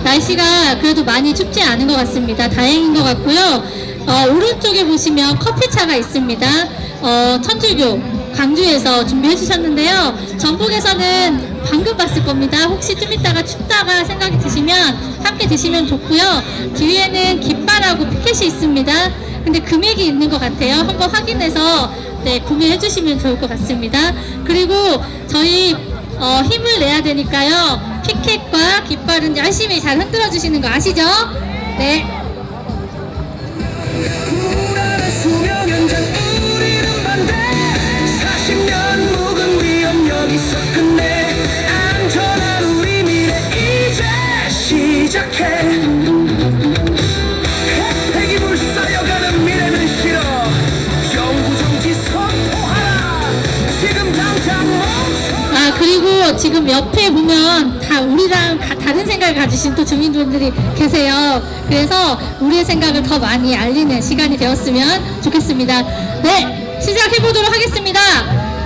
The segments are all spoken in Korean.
날씨가 그래도 많이 춥지 않은 것 같습니다. 다행인 것 같고요. 오른쪽에 보시면 커피차가 있습니다. 천주교 광주에서 준비해 주셨는데요. 전북에서는 방금 봤을 겁니다. 혹시 좀 이따가 춥다가 생각이 드시면 함께 드시면 좋고요. 뒤에는 깃발하고 피켓이 있습니다. 근데 금액이 있는 것 같아요. 한번 확인해서 네, 구매해 주시면 좋을 것 같습니다. 그리고 저희 힘을 내야 되니까요. 피켓과 깃발은 열심히 잘 흔들어 주시는 거 아시죠? 네. 그리고 지금 옆에 보면 다 우리랑 다른 생각을 가지신 또 주민분들이 계세요. 그래서 우리의 생각을 더 많이 알리는 시간이 되었으면 좋겠습니다. 네, 시작해보도록 하겠습니다.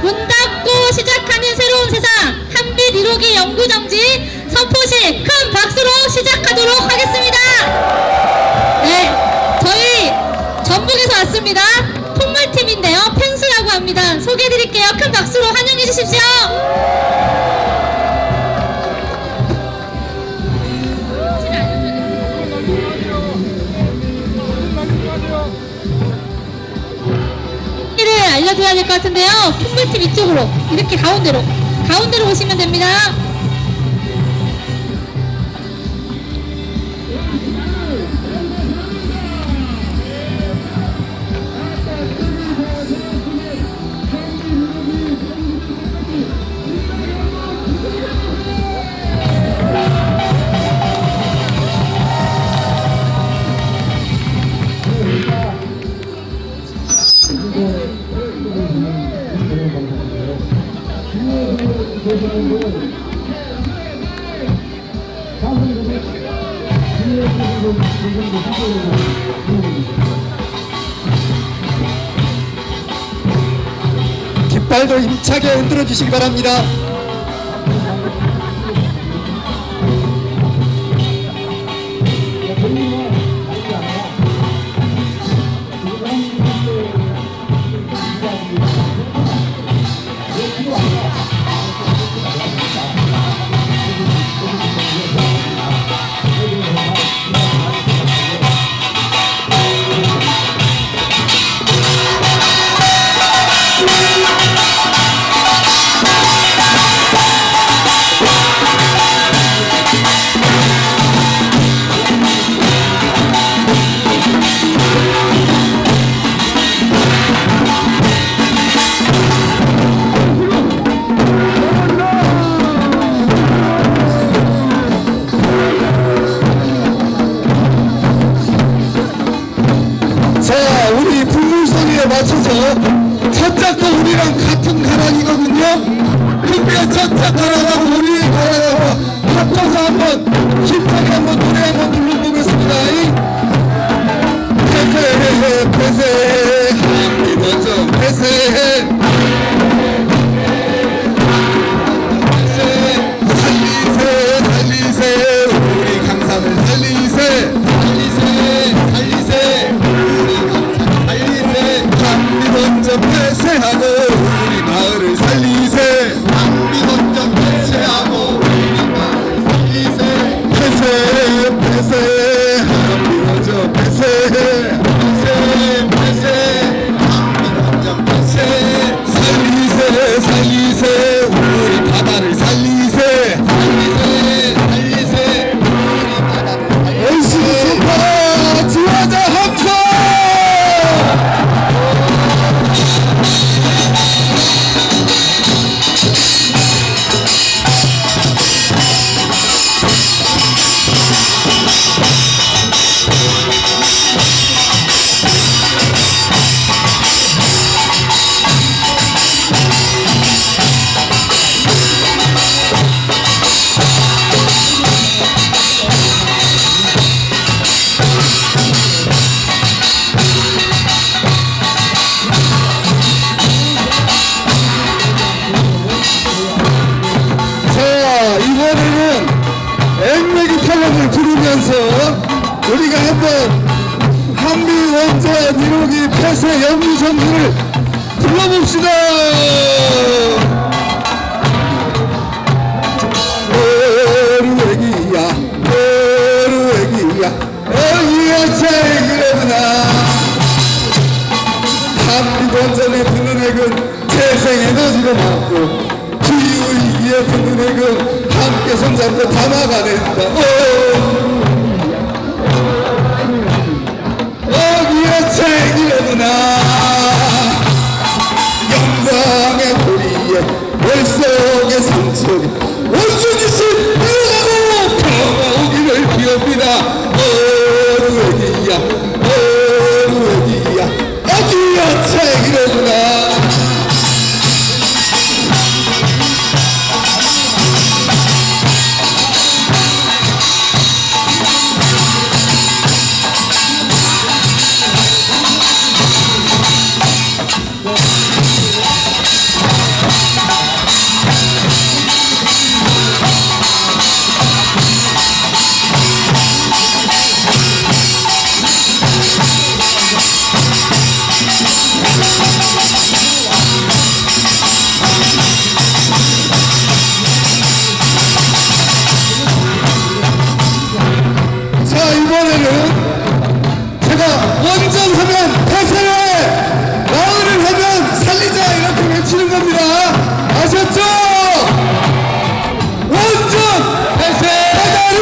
문 닫고 시작하는 새로운 세상 한빛 1호기 연구정지 선포식 큰 박수로 시작하도록 하겠습니다. 네, 저희 전북에서 왔습니다. 폭물팀인데요. 펭수라고 합니다. 소개해드릴게요. 큰 박수로 환영해 주십시오. 알려드려야 될 것 같은데요. 풍물팀 이쪽으로 이렇게 가운데로 오시면 됩니다. 깃발도 힘차게 흔들어 주시기 바랍니다. 노래를 부르면서 우리가 한번 한미 원전 1호기 폐쇄 연구선물을 불러봅시다. 노르웨기야 노르웨기야 어이야 책이라구나. 한미 원전에 드는 핵은 재생 에너지로 막고 기후위기에 드는 핵은 함께 손잡고 담아가낸다. 어기야 책이라구나. 영광의 도리에 월속의 상처에 원수짓을 이어가고 평화오기를 비웁니다. 어루에기야 어루에기야 어기야 책이라구나. 자, 이번에는 제가 원전 하면 폐쇄, 마을을 하면 살리자 이렇게 외치는 겁니다. 아셨죠? 원전 폐쇄, 바다를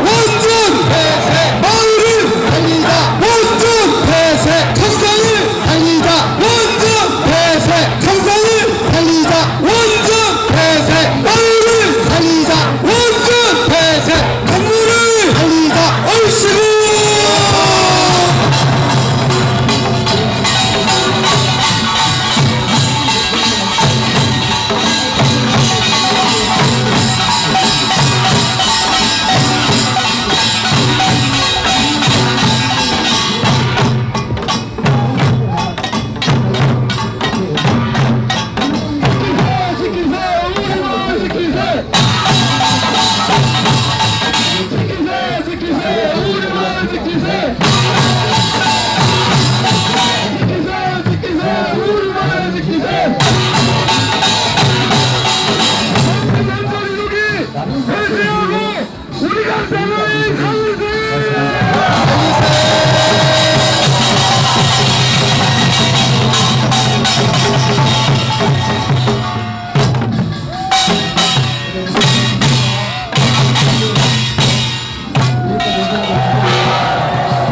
원전 폐쇄, 마을을 살리자. 원전 폐쇄, 청산을 살리자. 원전 폐쇄, 청산을 살리자. 원전 폐쇄, 마을을 살리자. 원전 폐쇄, 강물을 살리자. 얼씨구.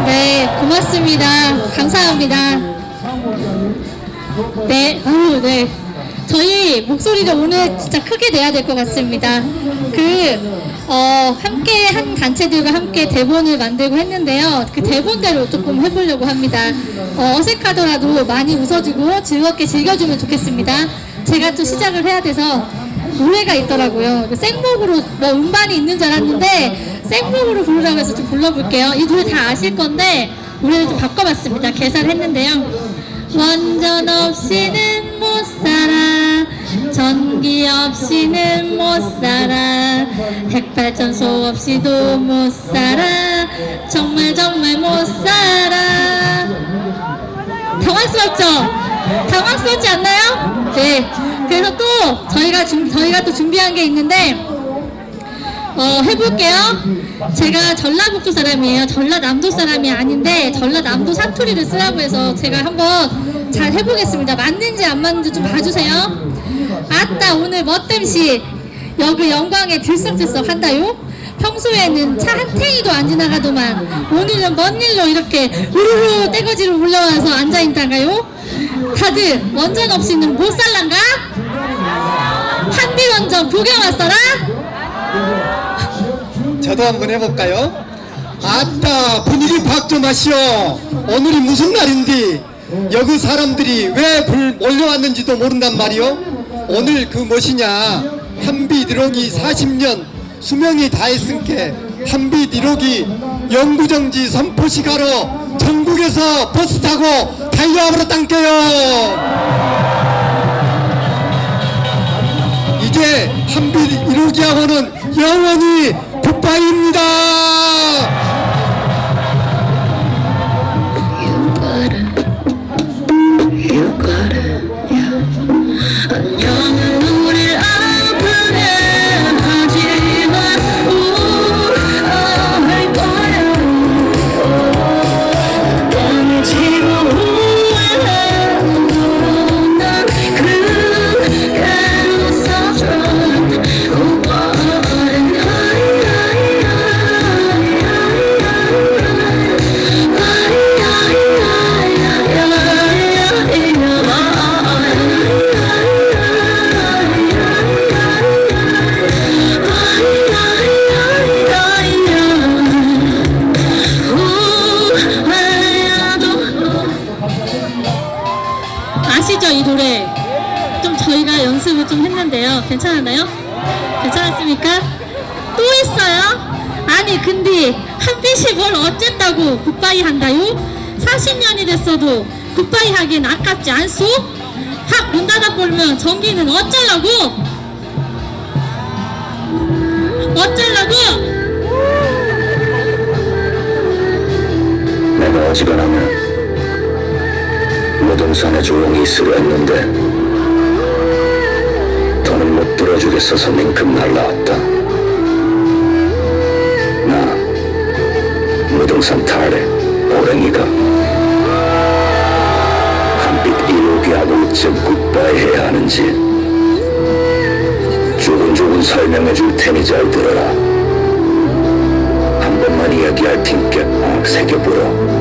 네, 고맙습니다. 감사합니다. 네, 네. 저희 목소리를 오늘 진짜 크게 내야 될 것 같습니다. 함께 한 단체들과 함께 대본을 만들고 했는데요. 그 대본대로 조금 해보려고 합니다. 어색하더라도 많이 웃어주고 즐겁게 즐겨주면 좋겠습니다. 제가 또 시작을 해야 돼서 노래가 있더라고요. 생목으로 음반이 있는 줄 알았는데 생목으로 부르라고 해서 좀 불러볼게요. 이 노래 다 아실 건데 노래를 좀 바꿔봤습니다. 개사했는데요. 원전 없이는 못 살아, 전기 없이는 못 살아, 핵발전소 없이도 못 살아, 정말 정말 못 살아. 당황스럽죠? 당황스럽지 않나요? 네. 그래서 또 저희가 또 준비한 게 있는데 해볼게요. 제가 전라북도 사람이에요. 전라남도 사람이 아닌데 전라남도 사투리를 쓰라고 해서 제가 한번 잘 해보겠습니다. 맞는지 안 맞는지 좀 봐주세요. 아따 오늘 멋댐시 여기 영광에 들썩들썩 한다요. 평소에는 차 한 탱이도 안 지나가더만 오늘은 뭔 일로 이렇게 우르르 떼거지로 올라와서 앉아있다가요. 다들 원전 없이는 못 살란가? 한미 원전 구경 왔어라? 저도 한번 해볼까요? 아따 분위기 파악 좀 하시오. 오늘이 무슨 날인데 여기 사람들이 왜 몰려왔는지도 모른단 말이오. 오늘 그 무엇이냐, 한비 1호기 40년 수명이 다했으니까 한비 1호기 영구정지 선포식 하러 전국에서 버스 타고 달려와버렸단께요. 이제 한비 1호기하고는 영원히 굿바이입니다. 안녕은 우릴 아프게 하지만 할 거야. 난 지금 후회해도 난 그게 웃어줘. 아시죠? 이 노래 좀 저희가 연습을 좀 했는데요. 괜찮았나요? 괜찮았습니까? 또 있어요? 아니 근데 한빛이 뭘 어쨌다고 굿바이 한다요? 40년이 됐어도 굿바이 하기엔 아깝지 않소? 확 문 닫아버리면 전기는 어쩌려고? 어쩌려고? 내가 어지간하면 무등산에 조용히 있으려 했는데 더는 못 들어주겠어서 냉큼 날라왔다. 나 무등산 탈에 호랭이가 한빛 이루기하고 어쩜 굿바이 해야 하는지 조근조근 설명해 줄 테니 잘 들어라. 한 번만 이야기할 테니까 꼭 새겨보라.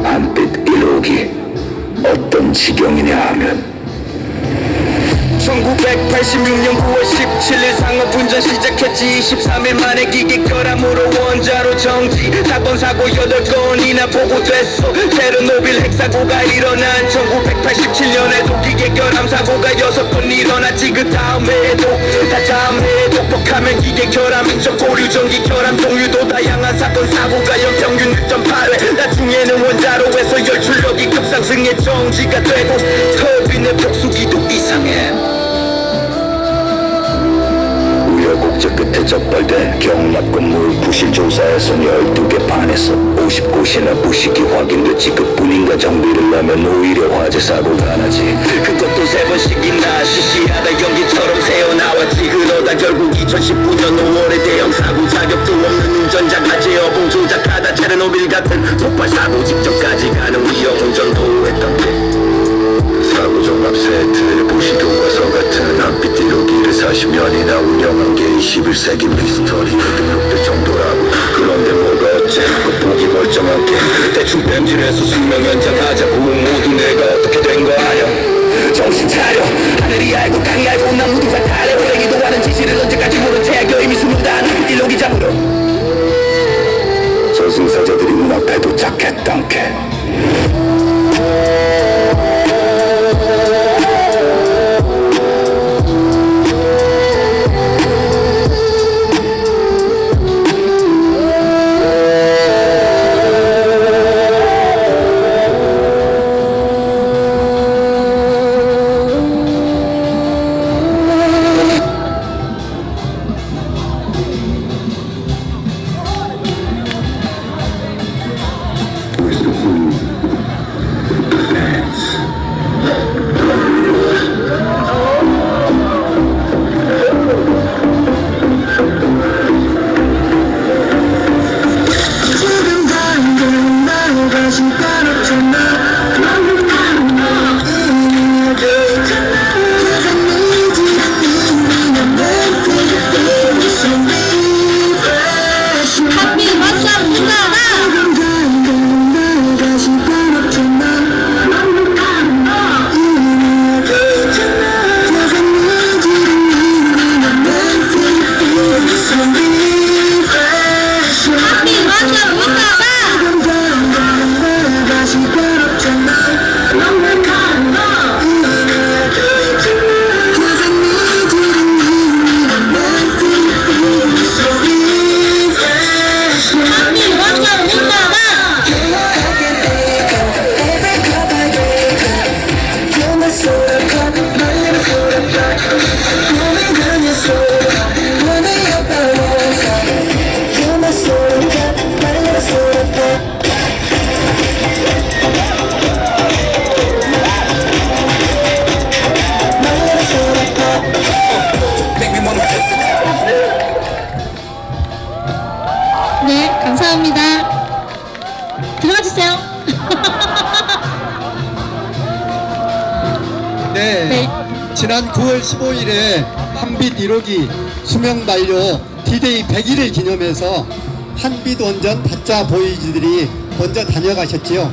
한빛 이루기 어떤 지경이냐 하면 1986년 9월 17일 상업운전 시작했지. 23일 만에 기계 결함으로 원자로 정지. 사건 사고 8건이나 보고됐어. 체르노빌 핵사고가 일어난 1987년에도 기계 결함 사고가 6건 일어났지. 그 다음 해에도 독복하면 기계 결함 인적 고류 전기 결함 종류도 다양한 사건 사고가 연평균 6.8회. 나중에는 원자로에서 열출력이 급상승해 정지가 되고 터빈의 벽수기도 이상해. 우여곡절 끝에 적발된 경납건물 부실 조사에선 12개 반에서 50곳이나 부식이 확인됐지. 그뿐인가 정비를 하면 오히려 화재 사고가 나지. 그것도 3번씩이나 시시하다 연기처럼 새어나왔지. 그러다 결국 2019년 5월에 대형 사고. 자격도 없는 운전자가 제어봉 조작하다 체르노빌 같은 폭발 사고 직전까지 가는 위험 운전도 했던 게. 사고 종합 세트 부시 교과서 같은 한빛 이루기를 40년이나 운영한 게 21세기 미스터리 등록될 정도라고. 그런데 뭐가 어째 보기 멀쩡한 게 대충 땜질해서 수명 연장하자고. 모두 내가 어떻게 된 거 아냐. 정신 차려. 하늘이 알고 땅이 알고 난 무등산 탈래. 호랭이도 하는 지시를 언제까지 모른 채 악여 이미 숨는다는 일록이 잡으러. 저승사자들이 문 앞에 도착했단께. 지난 9월 15일에 한빛 1호기 수명 만료 D-Day 100일을 기념해서 한빛 원전 다짜 보이즈들이 먼저 다녀가셨지요.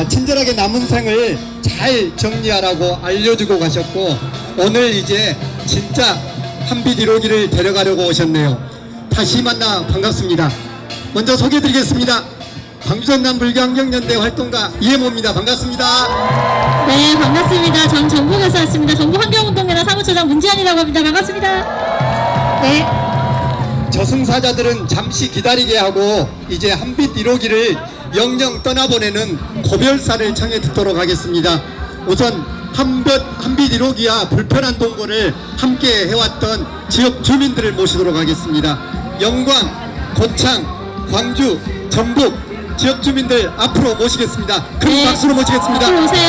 친절하게 남은 생을 잘 정리하라고 알려주고 가셨고, 오늘 이제 진짜 한빛 1호기를 데려가려고 오셨네요. 다시 만나 반갑습니다. 먼저 소개해드리겠습니다. 광주전남 불교환경연대 활동가 이해모입니다. 반갑습니다. 네, 반갑습니다. 전 전북에서 왔습니다. 전북환경운동연합 사무처장 문지연이라고 합니다. 반갑습니다. 네. 저승사자들은 잠시 기다리게 하고 이제 한빛 1호기를 영영 떠나보내는 고별사를 청해 듣도록 하겠습니다. 우선 한빛 1호기와 불편한 동거를 함께 해왔던 지역 주민들을 모시도록 하겠습니다. 영광, 고창, 광주, 전북 지역 주민들 앞으로 모시겠습니다. 큰 네. 박수로 모시겠습니다. 앞으로 오세요.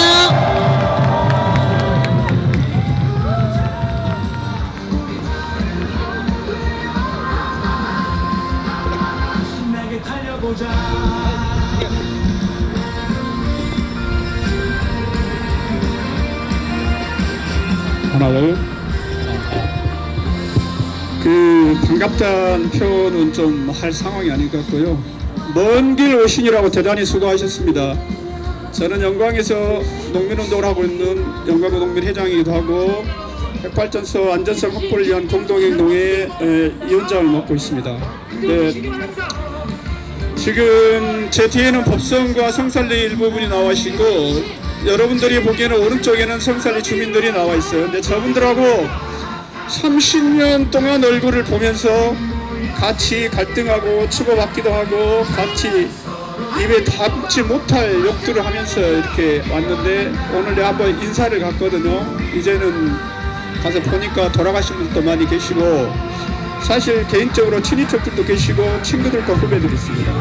하나 둘. 반갑다는 표현은 좀 할 상황이 아닌 것 같고요. 먼 길 오신이라고 대단히 수고하셨습니다. 저는 영광에서 농민운동을 하고 있는 영광구 농민회장이기도 하고 핵발전소 안전성 확보를 위한 공동행동의 위원장을 맡고 있습니다. 네, 지금 제 뒤에는 법성과 성살리 일부분이 나와 있고, 여러분들이 보기에는 오른쪽에는 성살리 주민들이 나와 있어요. 근데 저분들하고 30년 동안 얼굴을 보면서 같이 갈등하고 치고받기도 하고 같이 입에 담지 못할 욕들을 하면서 이렇게 왔는데, 오늘 내가 한번 인사를 갔거든요. 이제는 가서 보니까 돌아가신 분도 많이 계시고, 사실 개인적으로 친인척들도 계시고 친구들과 후배들이 있습니다.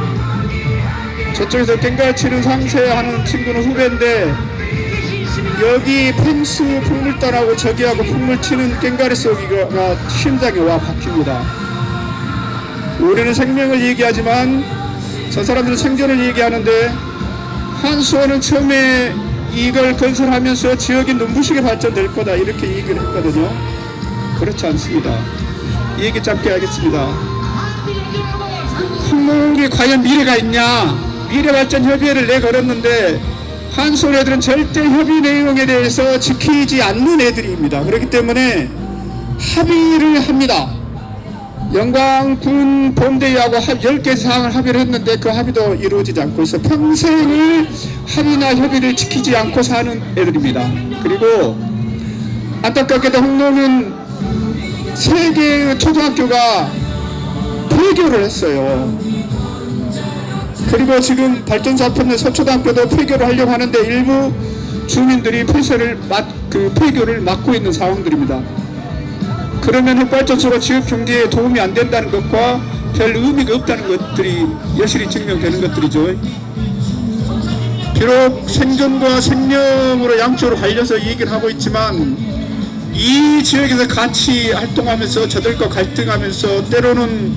저쪽에서 깽갈 치는 상세하는 친구는 후배인데, 여기 펜스 풍물단하고 저기하고 풍물 치는 깽가리 쏘기가 심장에 와 박힙니다. 우리는 생명을 얘기하지만 저 사람들은 생존을 얘기하는데, 한수원은 처음에 이걸 건설하면서 지역이 눈부시게 발전될 거다 이렇게 얘기를 했거든요. 그렇지 않습니다. 이 얘기 짧게 하겠습니다. 한국에 과연 미래가 있냐? 미래발전협의회를 내걸었는데 한수원 애들은 절대 협의 내용에 대해서 지키지 않는 애들입니다. 그렇기 때문에 합의를 합니다. 영광군 본대위하고 10개 사항을 합의를 했는데 그 합의도 이루어지지 않고 있어 평생을 합의나 협의를 지키지 않고 사는 애들입니다. 그리고 안타깝게도 홍록은 3개의 초등학교가 폐교를 했어요. 그리고 지금 발전소 앞에 있는 서초등학교도 폐교를 하려고 하는데 일부 주민들이 폐교를 막고 있는 상황들입니다. 그러면 핵발전소가 지역 경제에 도움이 안 된다는 것과 별 의미가 없다는 것들이 여실히 증명되는 것들이죠. 비록 생존과 생명으로 양쪽으로 갈려서 얘기를 하고 있지만, 이 지역에서 같이 활동하면서 저들과 갈등하면서 때로는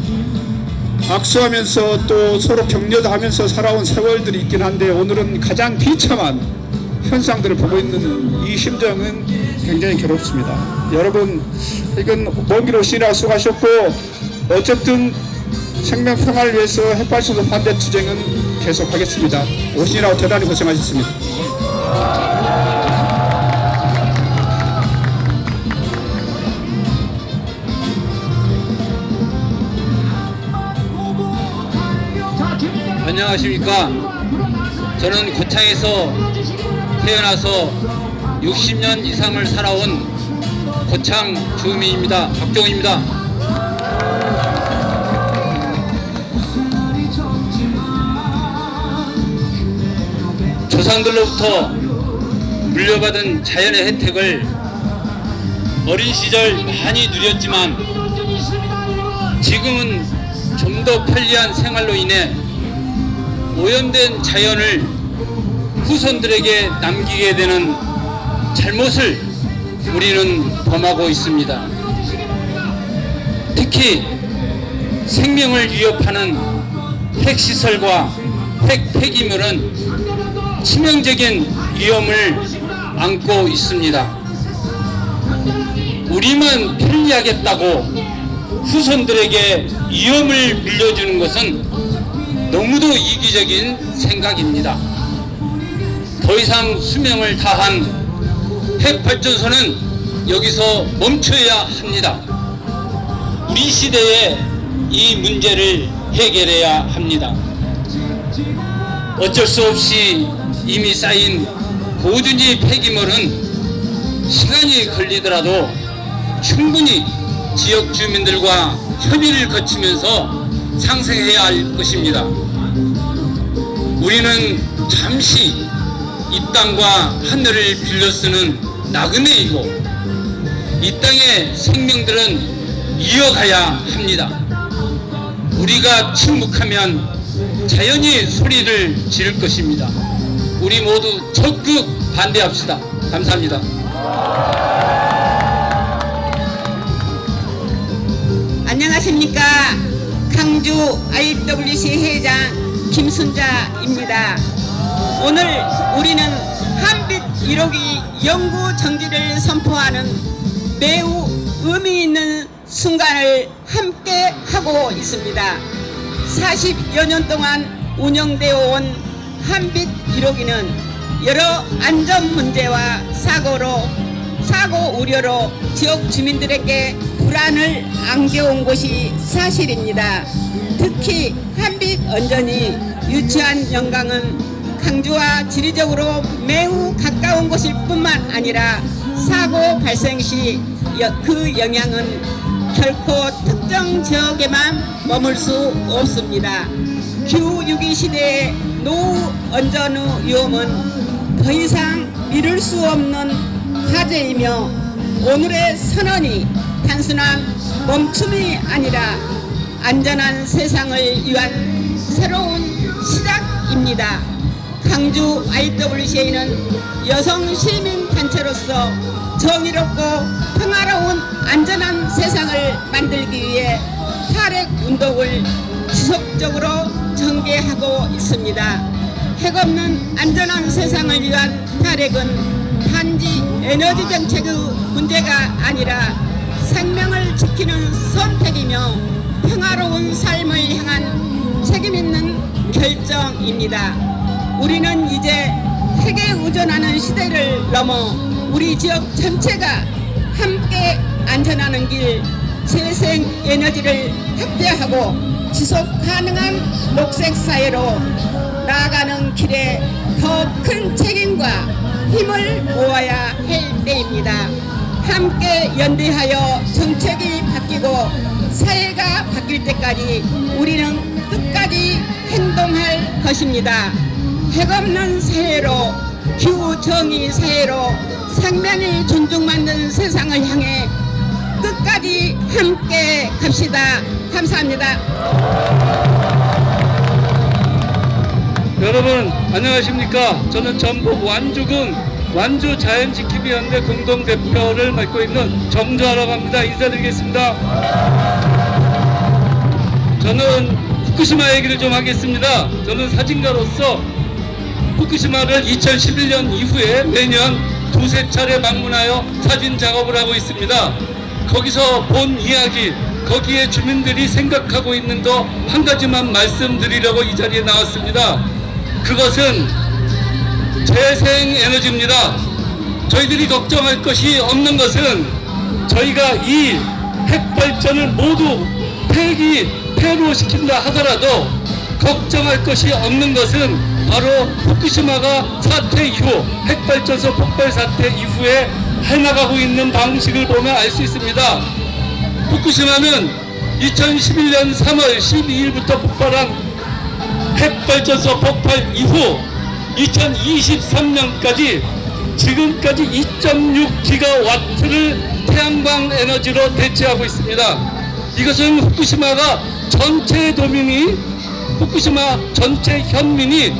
악수하면서 또 서로 격려도 하면서 살아온 세월들이 있긴 한데, 오늘은 가장 비참한 현상들을 보고 있는 이 심정은 굉장히 괴롭습니다. 여러분, 이건 먼 길 오시느라 수고하셨고, 어쨌든 생명 평화를 위해서 핵발전소 반대 투쟁은 계속하겠습니다. 오시느라고 대단히 고생하셨습니다. 안녕하십니까. 저는 고창에서 태어나서 60년 이상을 살아온 고창 주민입니다. 박종입니다. 조상들로부터 물려받은 자연의 혜택을 어린 시절 많이 누렸지만, 지금은 좀 더 편리한 생활로 인해 오염된 자연을 후손들에게 남기게 되는 잘못을 우리는 범하고 있습니다. 특히 생명을 위협하는 핵시설과 핵폐기물은 치명적인 위험을 안고 있습니다. 우리만 편리하겠다고 후손들에게 위험을 물려주는 것은 너무도 이기적인 생각입니다. 더 이상 수명을 다한 핵발전소는 여기서 멈춰야 합니다. 우리 시대에 이 문제를 해결해야 합니다. 어쩔 수 없이 이미 쌓인 고두지 폐기물은 시간이 걸리더라도 충분히 지역 주민들과 협의를 거치면서 상생해야 할 것입니다. 우리는 잠시 이 땅과 하늘을 빌려 쓰는 나그네이고 이 땅의 생명들은 이어가야 합니다. 우리가 침묵하면 자연이 소리를 지를 것입니다. 우리 모두 적극 반대합시다. 감사합니다. 안녕하십니까. 강주 IWC 회장 김순자입니다. 오늘 우리는 한빛 1호기 영구 정지를 선포하는 매우 의미 있는 순간을 함께 하고 있습니다. 40여 년 동안 운영되어 온 한빛 1호기는 여러 안전 문제와 사고 우려로 지역 주민들에게 불안을 안겨온 것이 사실입니다. 특히 한빛 원전이 유치한 영광은 강주와 지리적으로 매우 가까운 것일 뿐만 아니라 사고 발생 시 그 영향은 결코 특정 지역에만 머물 수 없습니다. 기후6.2 시대의 노후 원전의 위험은 더 이상 미룰 수 없는 화제이며 오늘의 선언이 단순한 멈춤이 아니라 안전한 세상을 위한 새로운 시작입니다. 강주 IWCA는 여성 시민 단체로서 정의롭고 평화로운 안전한 세상을 만들기 위해 탈핵 운동을 지속적으로 전개하고 있습니다. 핵없는 안전한 세상을 위한 탈핵은 단지 에너지 정책의 문제가 아니라 생명을 지키는 선택이며 평화로운 삶을 향한 책임있는 결정입니다. 우리는 이제 핵에 의존하는 시대를 넘어 우리 지역 전체가 함께 안전하는 길, 재생 에너지를 확대하고 지속 가능한 녹색 사회로 나아가는 길에 더 큰 책임과 힘을 모아야 할 때입니다. 함께 연대하여 정책이 바뀌고 사회가 바뀔 때까지 우리는 끝까지 행동할 것입니다. 핵없는 사회로, 기후정의 사회로 생명이 존중받는 세상을 향해 끝까지 함께 갑시다. 감사합니다. 여러분 안녕하십니까. 저는 전북 완주군 완주자연지킴이연대 공동대표를 맡고 있는 정주하라고 합니다. 인사드리겠습니다. 저는 후쿠시마 얘기를 좀 하겠습니다. 저는 사진가로서 후쿠시마를 2011년 이후에 매년 두세 차례 방문하여 사진 작업을 하고 있습니다. 거기서 본 이야기, 거기에 주민들이 생각하고 있는 거 한 가지만 말씀드리려고 이 자리에 나왔습니다. 그것은 재생에너지입니다. 저희들이 걱정할 것이 없는 것은 저희가 이 핵발전을 모두 폐로시킨다 하더라도 걱정할 것이 없는 것은 바로 후쿠시마가 사태 이후, 핵발전소 폭발 사태 이후에 해나가고 있는 방식을 보면 알 수 있습니다. 후쿠시마는 2011년 3월 12일부터 폭발한 핵발전소 폭발 이후 2023년까지 지금까지 2.6기가와트를 태양광 에너지로 대체하고 있습니다. 이것은 후쿠시마가 전체 도민이, 후쿠시마 전체 현민이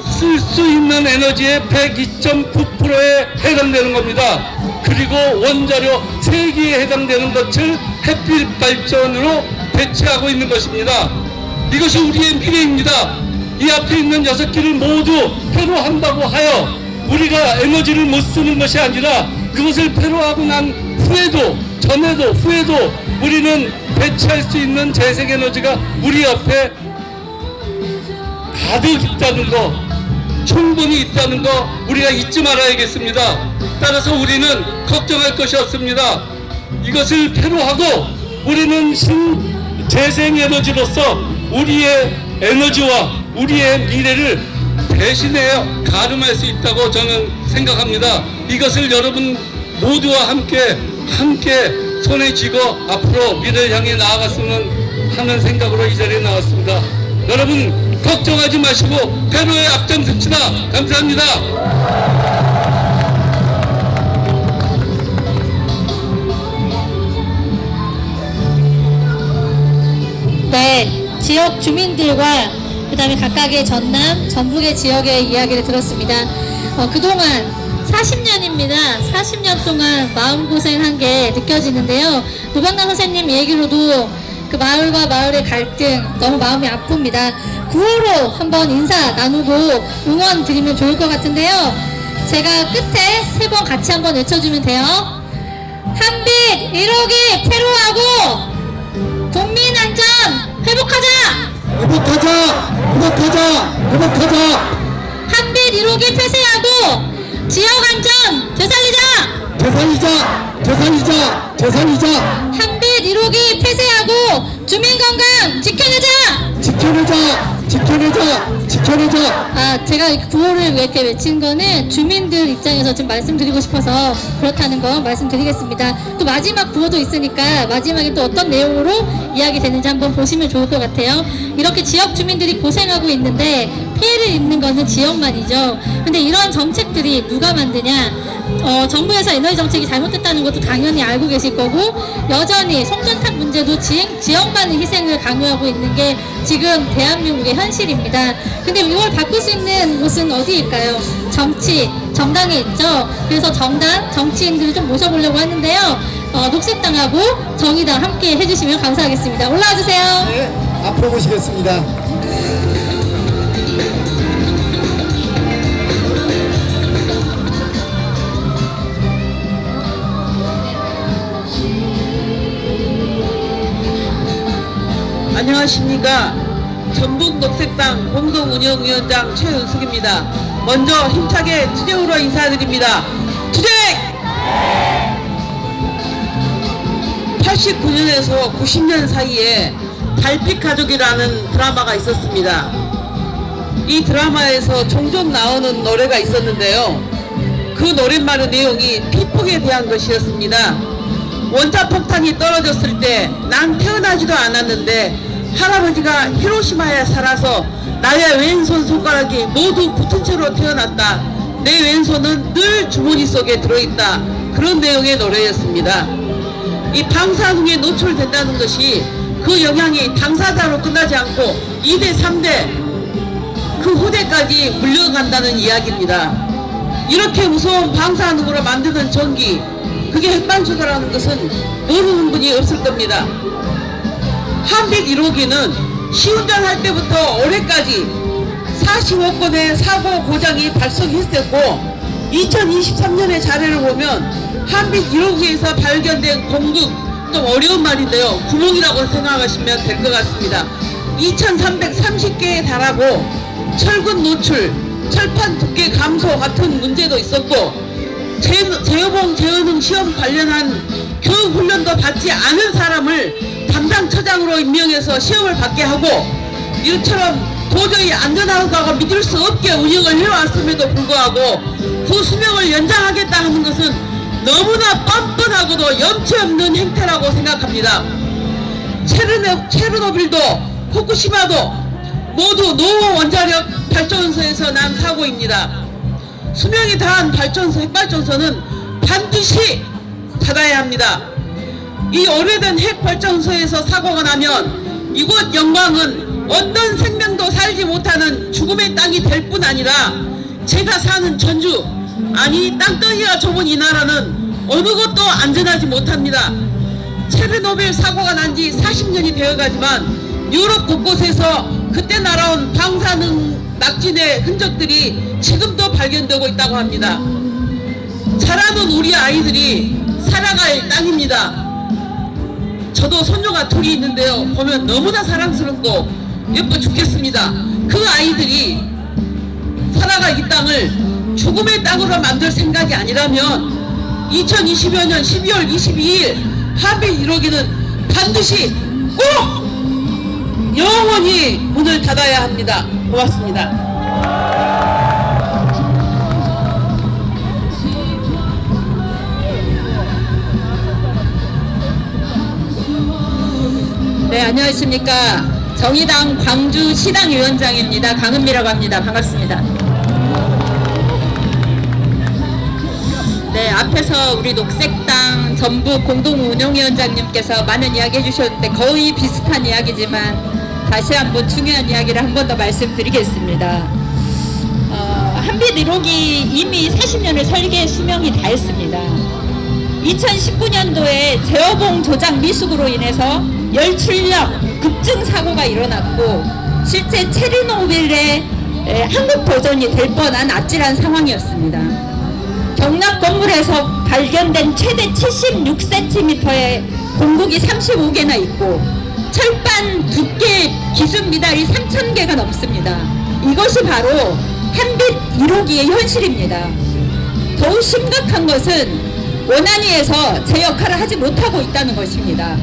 쓸 수 있는 에너지의 102.9%에 해당되는 겁니다. 그리고 원자료 3개에 해당되는 것을 햇빛 발전으로 대체하고 있는 것입니다. 이것이 우리의 미래입니다. 이 앞에 있는 6개를 모두 폐로한다고 하여 우리가 에너지를 못 쓰는 것이 아니라 그것을 폐로하고 난 후에도 전에도 후에도 우리는 배치할 수 있는 재생에너지가 우리 앞에 가득 있다는 거, 충분히 있다는 거 우리가 잊지 말아야겠습니다. 따라서 우리는 걱정할 것이 없습니다. 이것을 패로하고 우리는 재생에너지로서 우리의 에너지와 우리의 미래를 대신해 가름할 수 있다고 저는 생각합니다. 이것을 여러분 모두와 함께 손에 쥐고 앞으로 미래를 향해 나아갔으면 하는 생각으로 이 자리에 나왔습니다. 여러분 걱정하지 마시고 패로에 앞장섭시다. 감사합니다. 네, 지역 주민들과 그다음에 각각의 전남, 전북의 지역의 이야기를 들었습니다. 그동안 40년입니다. 40년 동안 마음고생한 게 느껴지는데요. 노병남 선생님 얘기로도 그 마을과 마을의 갈등 너무 마음이 아픕니다. 구호로 한번 인사 나누고 응원 드리면 좋을 것 같은데요. 제가 끝에 3번 같이 한번 외쳐주면 돼요. 한빛 1호기 패로하고 국민 안전 회복하자! 회복하자. 한빛 1호기 폐쇄하고 지역 안전 되살리자! 되살리자. 한빛 1호기 폐쇄하고 주민 건강 지켜내자! 제가 이 구호를 이렇게 외친 거는 주민들 입장에서 좀 말씀드리고 싶어서 그렇다는 거 말씀드리겠습니다. 또 마지막 구호도 있으니까 마지막에 또 어떤 내용으로 이야기 되는지 한번 보시면 좋을 것 같아요. 이렇게 지역 주민들이 고생하고 있는데 피해를 입는 거는 지역만이죠. 근데 이런 정책들이 누가 만드냐? 정부에서 에너지 정책이 잘못됐다는 것도 당연히 알고 계실 거고, 여전히 송전탑 문제도 지역만의 희생을 강요하고 있는 게 지금 대한민국의 현실입니다. 근데 이걸 바꿀 수 있는 곳은 어디일까요? 정당이 있죠. 그래서 정치인들을 좀 모셔보려고 하는데요. 녹색당하고 정의당 함께 해주시면 감사하겠습니다. 올라와 주세요. 네, 앞으로 모시겠습니다. 안녕하십니까. 전북녹색당 공동운영위원장 최은숙입니다. 먼저 힘차게 투쟁으로 인사드립니다. 투쟁! 89년에서 90년 사이에 달빛가족이라는 드라마가 있었습니다. 이 드라마에서 종종 나오는 노래가 있었는데요. 그 노랫말의 내용이 피폭에 대한 것이었습니다. 원자폭탄이 떨어졌을 때 난 태어나지도 않았는데 할아버지가 히로시마에 살아서 나의 왼손 손가락이 모두 붙은 채로 태어났다. 내 왼손은 늘 주머니 속에 들어있다. 그런 내용의 노래였습니다. 이 방사능에 노출된다는 것이 그 영향이 당사자로 끝나지 않고 2대 3대 그 후대까지 물려간다는 이야기입니다. 이렇게 무서운 방사능으로 만드는 전기, 그게 핵방사라는 것은 모르는 분이 없을 겁니다. 한빛 1호기는 시운전할 때부터 올해까지 45건의 사고 고장이 발생했었고, 2023년의 자료를 보면 한빛 1호기에서 발견된 공급, 좀 어려운 말인데요, 구멍이라고 생각하시면 될 것 같습니다. 2330개에 달하고 철근 노출, 철판 두께 감소 같은 문제도 있었고, 재여봉 재현응 시험 관련한 교육 훈련도 받지 않은 사람을 담당 처장으로 임명해서 시험을 받게 하고, 이처럼 도저히 안전하다고 믿을 수 없게 운영을 해왔음에도 불구하고 그 수명을 연장하겠다 하는 것은 너무나 뻔뻔하고도 염치 없는 행태라고 생각합니다. 체르노빌도 후쿠시마도 모두 노후 원자력 발전소에서 난 사고입니다. 수명이 다한 발전소, 핵발전소는 반드시 닫아야 합니다. 이 오래된 핵발전소에서 사고가 나면 이곳 영광은 어떤 생명도 살지 못하는 죽음의 땅이 될 뿐 아니라 제가 사는 전주, 아니 땅덩이가 좁은 이 나라는 어느 것도 안전하지 못합니다. 체르노빌 사고가 난 지 40년이 되어가지만 유럽 곳곳에서 그때 날아온 방사능 낙진의 흔적들이 지금도 발견되고 있다고 합니다. 자라는 우리 아이들이 살아갈 땅입니다. 저도 손녀가 둘이 있는데요. 보면 너무나 사랑스럽고 예뻐 죽겠습니다. 그 아이들이 살아갈 이 땅을 죽음의 땅으로 만들 생각이 아니라면 2020여 년 12월 22일 한빛 1호기는 반드시 꼭 영원히 문을 닫아야 합니다. 고맙습니다. 네, 안녕하십니까. 정의당 광주시당 위원장입니다. 강은미라고 합니다. 반갑습니다. 네, 앞에서 우리 녹색당 전북 공동운영위원장님께서 많은 이야기 해주셨는데 거의 비슷한 이야기지만 다시 한번 중요한 이야기를 한 번 더 말씀드리겠습니다. 한빛 1호기 이미 40년을 설계 수명이 다했습니다. 2019년도에 제어봉 조작 미숙으로 인해서 열출력 급증 사고가 일어났고 실제 체르노빌의 한국 버전이 될 뻔한 아찔한 상황이었습니다. 경납 건물에서 발견된 최대 76cm의 공국이 35개나 있고 철판 두께 기준 미달이 3,000개가 넘습니다. 이것이 바로 한빛 1호기의 현실입니다. 더욱 심각한 것은 원안위에서 제 역할을 하지 못하고 있다는 것입니다.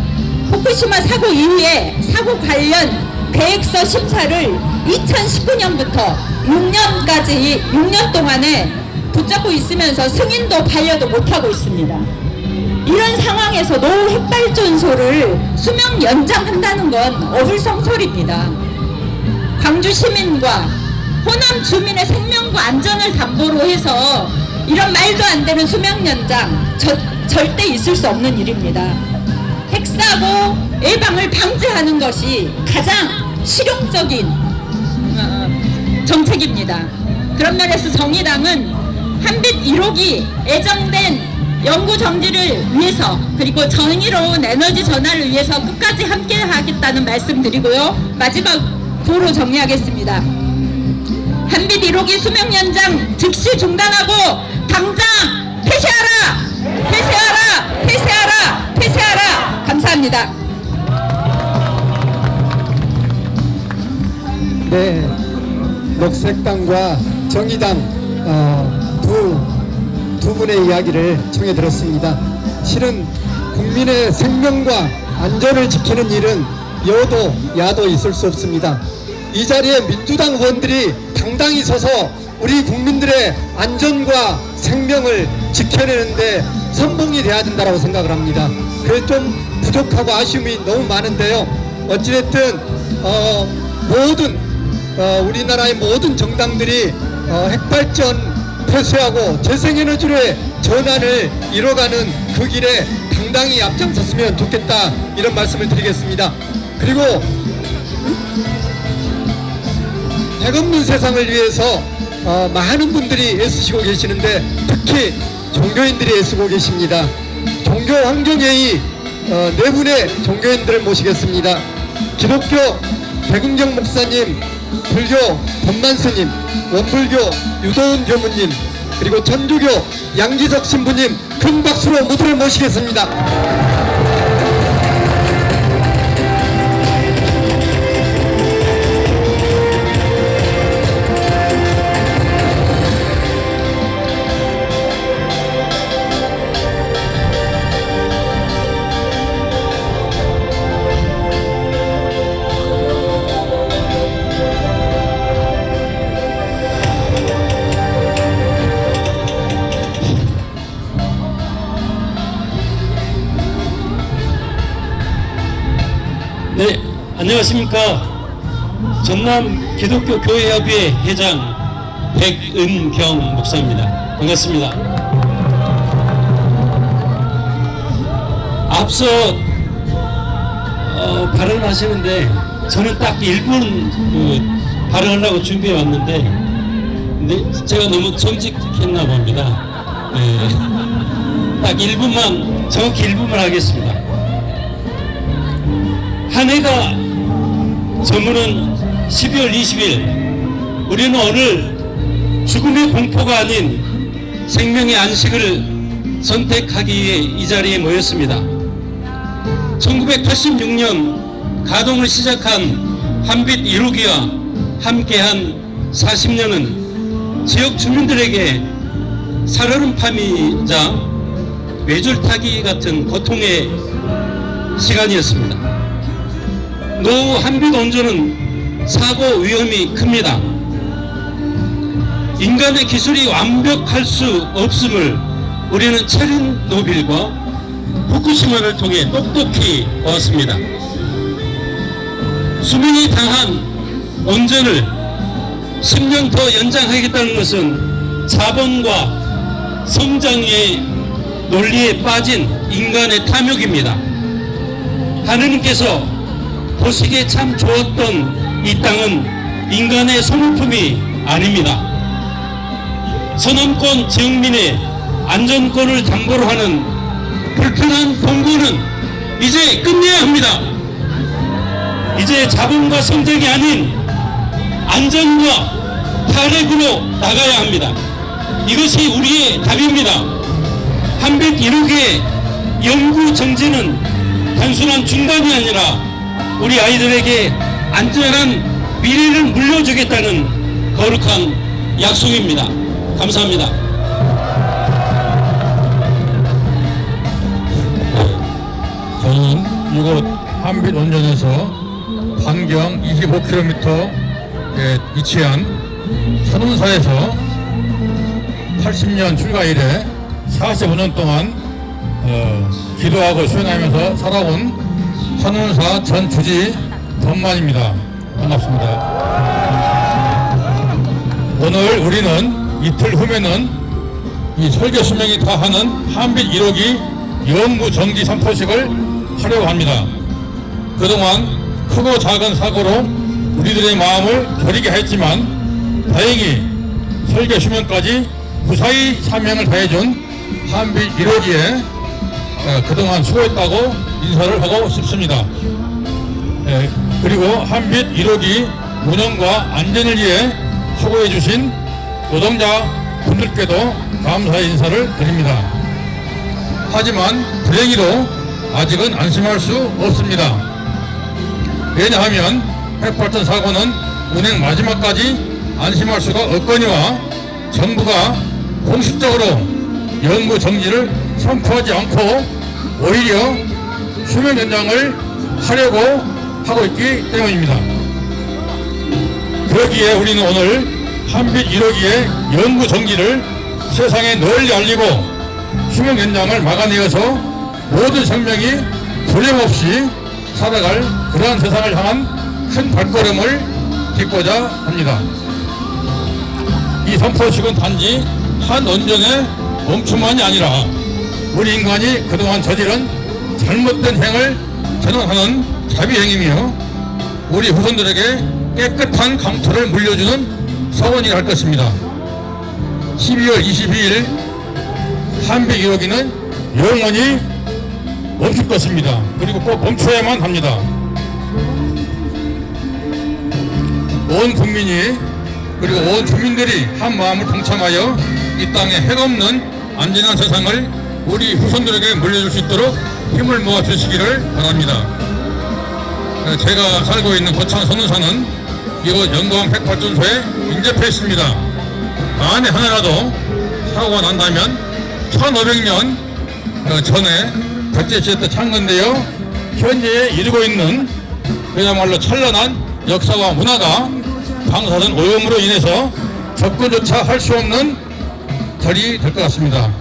후쿠시마 사고 이후에 사고 관련 계획서 심사를 2019년부터 6년 동안에 붙잡고 있으면서 승인도 반려도 못하고 있습니다. 이런 상황에서 노후 핵발전소를 수명 연장한다는 건 어불성설입니다. 광주 시민과 호남 주민의 생명과 안전을 담보로 해서 이런 말도 안 되는 수명 연장 절대 있을 수 없는 일입니다. 핵사고 예방을 방지하는 것이 가장 실용적인 정책입니다. 그런 면에서 정의당은 한빛 1호기 애정된 연구 정지를 위해서 그리고 정의로운 에너지 전환을 위해서 끝까지 함께 하겠다는 말씀 드리고요. 마지막 구호로 정리하겠습니다. 한빛 1호기 수명 연장 즉시 중단하고 당장 폐쇄하라! 폐쇄하라! 폐쇄하라! 폐쇄하라! 감사합니다. 네, 녹색당과 정의당 두 분의 이야기를 청해 들었습니다. 실은 국민의 생명과 안전을 지키는 일은 여도 야도 있을 수 없습니다. 이 자리에 민주당 의원들이 당당히 서서 우리 국민들의 안전과 생명을 지켜내는데 선봉이 돼야 된다고 생각을 합니다. 그래 좀 부족하고 아쉬움이 너무 많은데요. 어찌됐든 우리나라의 모든 정당들이 핵발전 폐쇄하고 재생에너지로의 전환을 이뤄가는 그 길에 당당히 앞장섰으면 좋겠다, 이런 말씀을 드리겠습니다. 그리고 핵 없는 세상을 위해서 많은 분들이 애쓰시고 계시는데 특히 종교인들이 애쓰고 계십니다. 종교 환경회의 네 분의 종교인들을 모시겠습니다. 기독교 백은경 목사님, 불교 권만 스님, 원불교 유도훈 교무님, 그리고 천주교 양기석 신부님 큰 박수로 무대를 모시겠습니다. 네, 안녕하십니까. 전남 기독교 교회협의회 회장 백은경 목사입니다. 반갑습니다. 앞서 발언하시는데 저는 딱 1분 발언하려고 준비해 왔는데 근데 제가 너무 정직했나 봅니다. 네. 딱 1분만, 정확히 1분만 하겠습니다. 한 해가 저무는 12월 20일, 우리는 오늘 죽음의 공포가 아닌 생명의 안식을 선택하기 위해 이 자리에 모였습니다. 1986년 가동을 시작한 한빛 1호기와 함께한 40년은 지역 주민들에게 살얼음판이자 외줄타기 같은 고통의 시간이었습니다. 노후 한빛 원전은 사고 위험이 큽니다. 인간의 기술이 완벽할 수 없음을 우리는 체르노빌과 후쿠시마를 통해 똑똑히 보았습니다. 수명이 당한 원전을 10년 더 연장하겠다는 것은 자본과 성장의 논리에 빠진 인간의 탐욕입니다. 하느님께서 보시기에 참 좋았던 이 땅은 인간의 소모품이 아닙니다. 선언권 지역민의 안전권을 담보로 하는 불편한 동거는 이제 끝내야 합니다. 이제 자본과 성장이 아닌 안전과 탈핵으로 나가야 합니다. 이것이 우리의 답입니다. 한빛 1호기의 연구 정지는 단순한 중단이 아니라 우리 아이들에게 안전한 미래를 물려주겠다는 거룩한 약속입니다. 감사합니다. 저는 이곳 한빛 원전에서 반경 25km에 위치한 선운사에서 80년 출가 이래 45년 동안 기도하고 수행하면서 살아온 선운사 전 주지 덤만입니다. 반갑습니다. 오늘 우리는 이틀 후면은 이 설계 수명이 다하는 한빛 1호기 연구 정지 선포식을 하려고 합니다. 그동안 크고 작은 사고로 우리들의 마음을 저리게 했지만 다행히 설계 수명까지 무사히 사명을 다해준 한빛 1호기에 그동안 수고했다고 인사를 하고 싶습니다. 그리고 한빛 1호기 운영과 안전을 위해 수고해 주신 노동자 분들께도 감사의 인사를 드립니다. 하지만 불행히도 아직은 안심할 수 없습니다. 왜냐하면 핵발전 사고는 운행 마지막까지 안심할 수가 없거니와 정부가 공식적으로 연구 정지를 선포하지 않고 오히려 수명 연장을 하려고 하고 있기 때문입니다. 그러기에 우리는 오늘 한빛 1호기의 연구 정지를 세상에 널리 알리고 수명 연장을 막아내어서 모든 생명이 두려움 없이 살아갈 그러한 세상을 향한 큰 발걸음을 딛고자 합니다. 이 선포식은 단지 한 원전의 멈춤만이 아니라 우리 인간이 그동안 저지른 잘못된 행을 전환하는 자비행이며 우리 후손들에게 깨끗한 강토를 물려주는 서원이라 할 것입니다. 12월 22일 한빛 1호기는 영원히 멈출 것입니다. 그리고 꼭 멈춰야만 합니다. 온 국민이 그리고 온 주민들이 한 마음을 동참하여 이 땅에 핵없는 안전한 세상을 우리 후손들에게 물려줄 수 있도록 힘을 모아 주시기를 바랍니다. 제가 살고 있는 고창 선운사는 이곳 영광 핵발전소에 인접해 있습니다. 만에 하나라도 사고가 난다면 1500년 전에 백제시대 때 창건되어 현재에 이르고 있는 그야말로 찬란한 역사와 문화가 방사선 오염으로 인해서 접근조차 할 수 없는 절이 될 것 같습니다.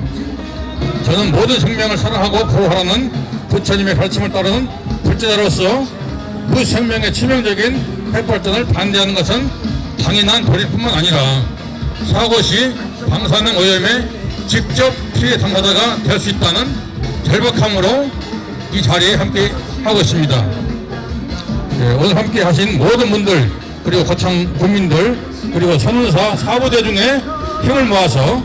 저는 모든 생명을 사랑하고 보호하라는 부처님의 가르침을 따르는 불제자로서 무생명의 치명적인 핵발전을 반대하는 것은 당연한 도리일 뿐만 아니라 사고 시 방사능 오염에 직접 피해 당사자가 될 수 있다는 절박함으로 이 자리에 함께 하고 있습니다. 오늘 함께 하신 모든 분들 그리고 고창 국민들 그리고 선운사 사부대 중에 힘을 모아서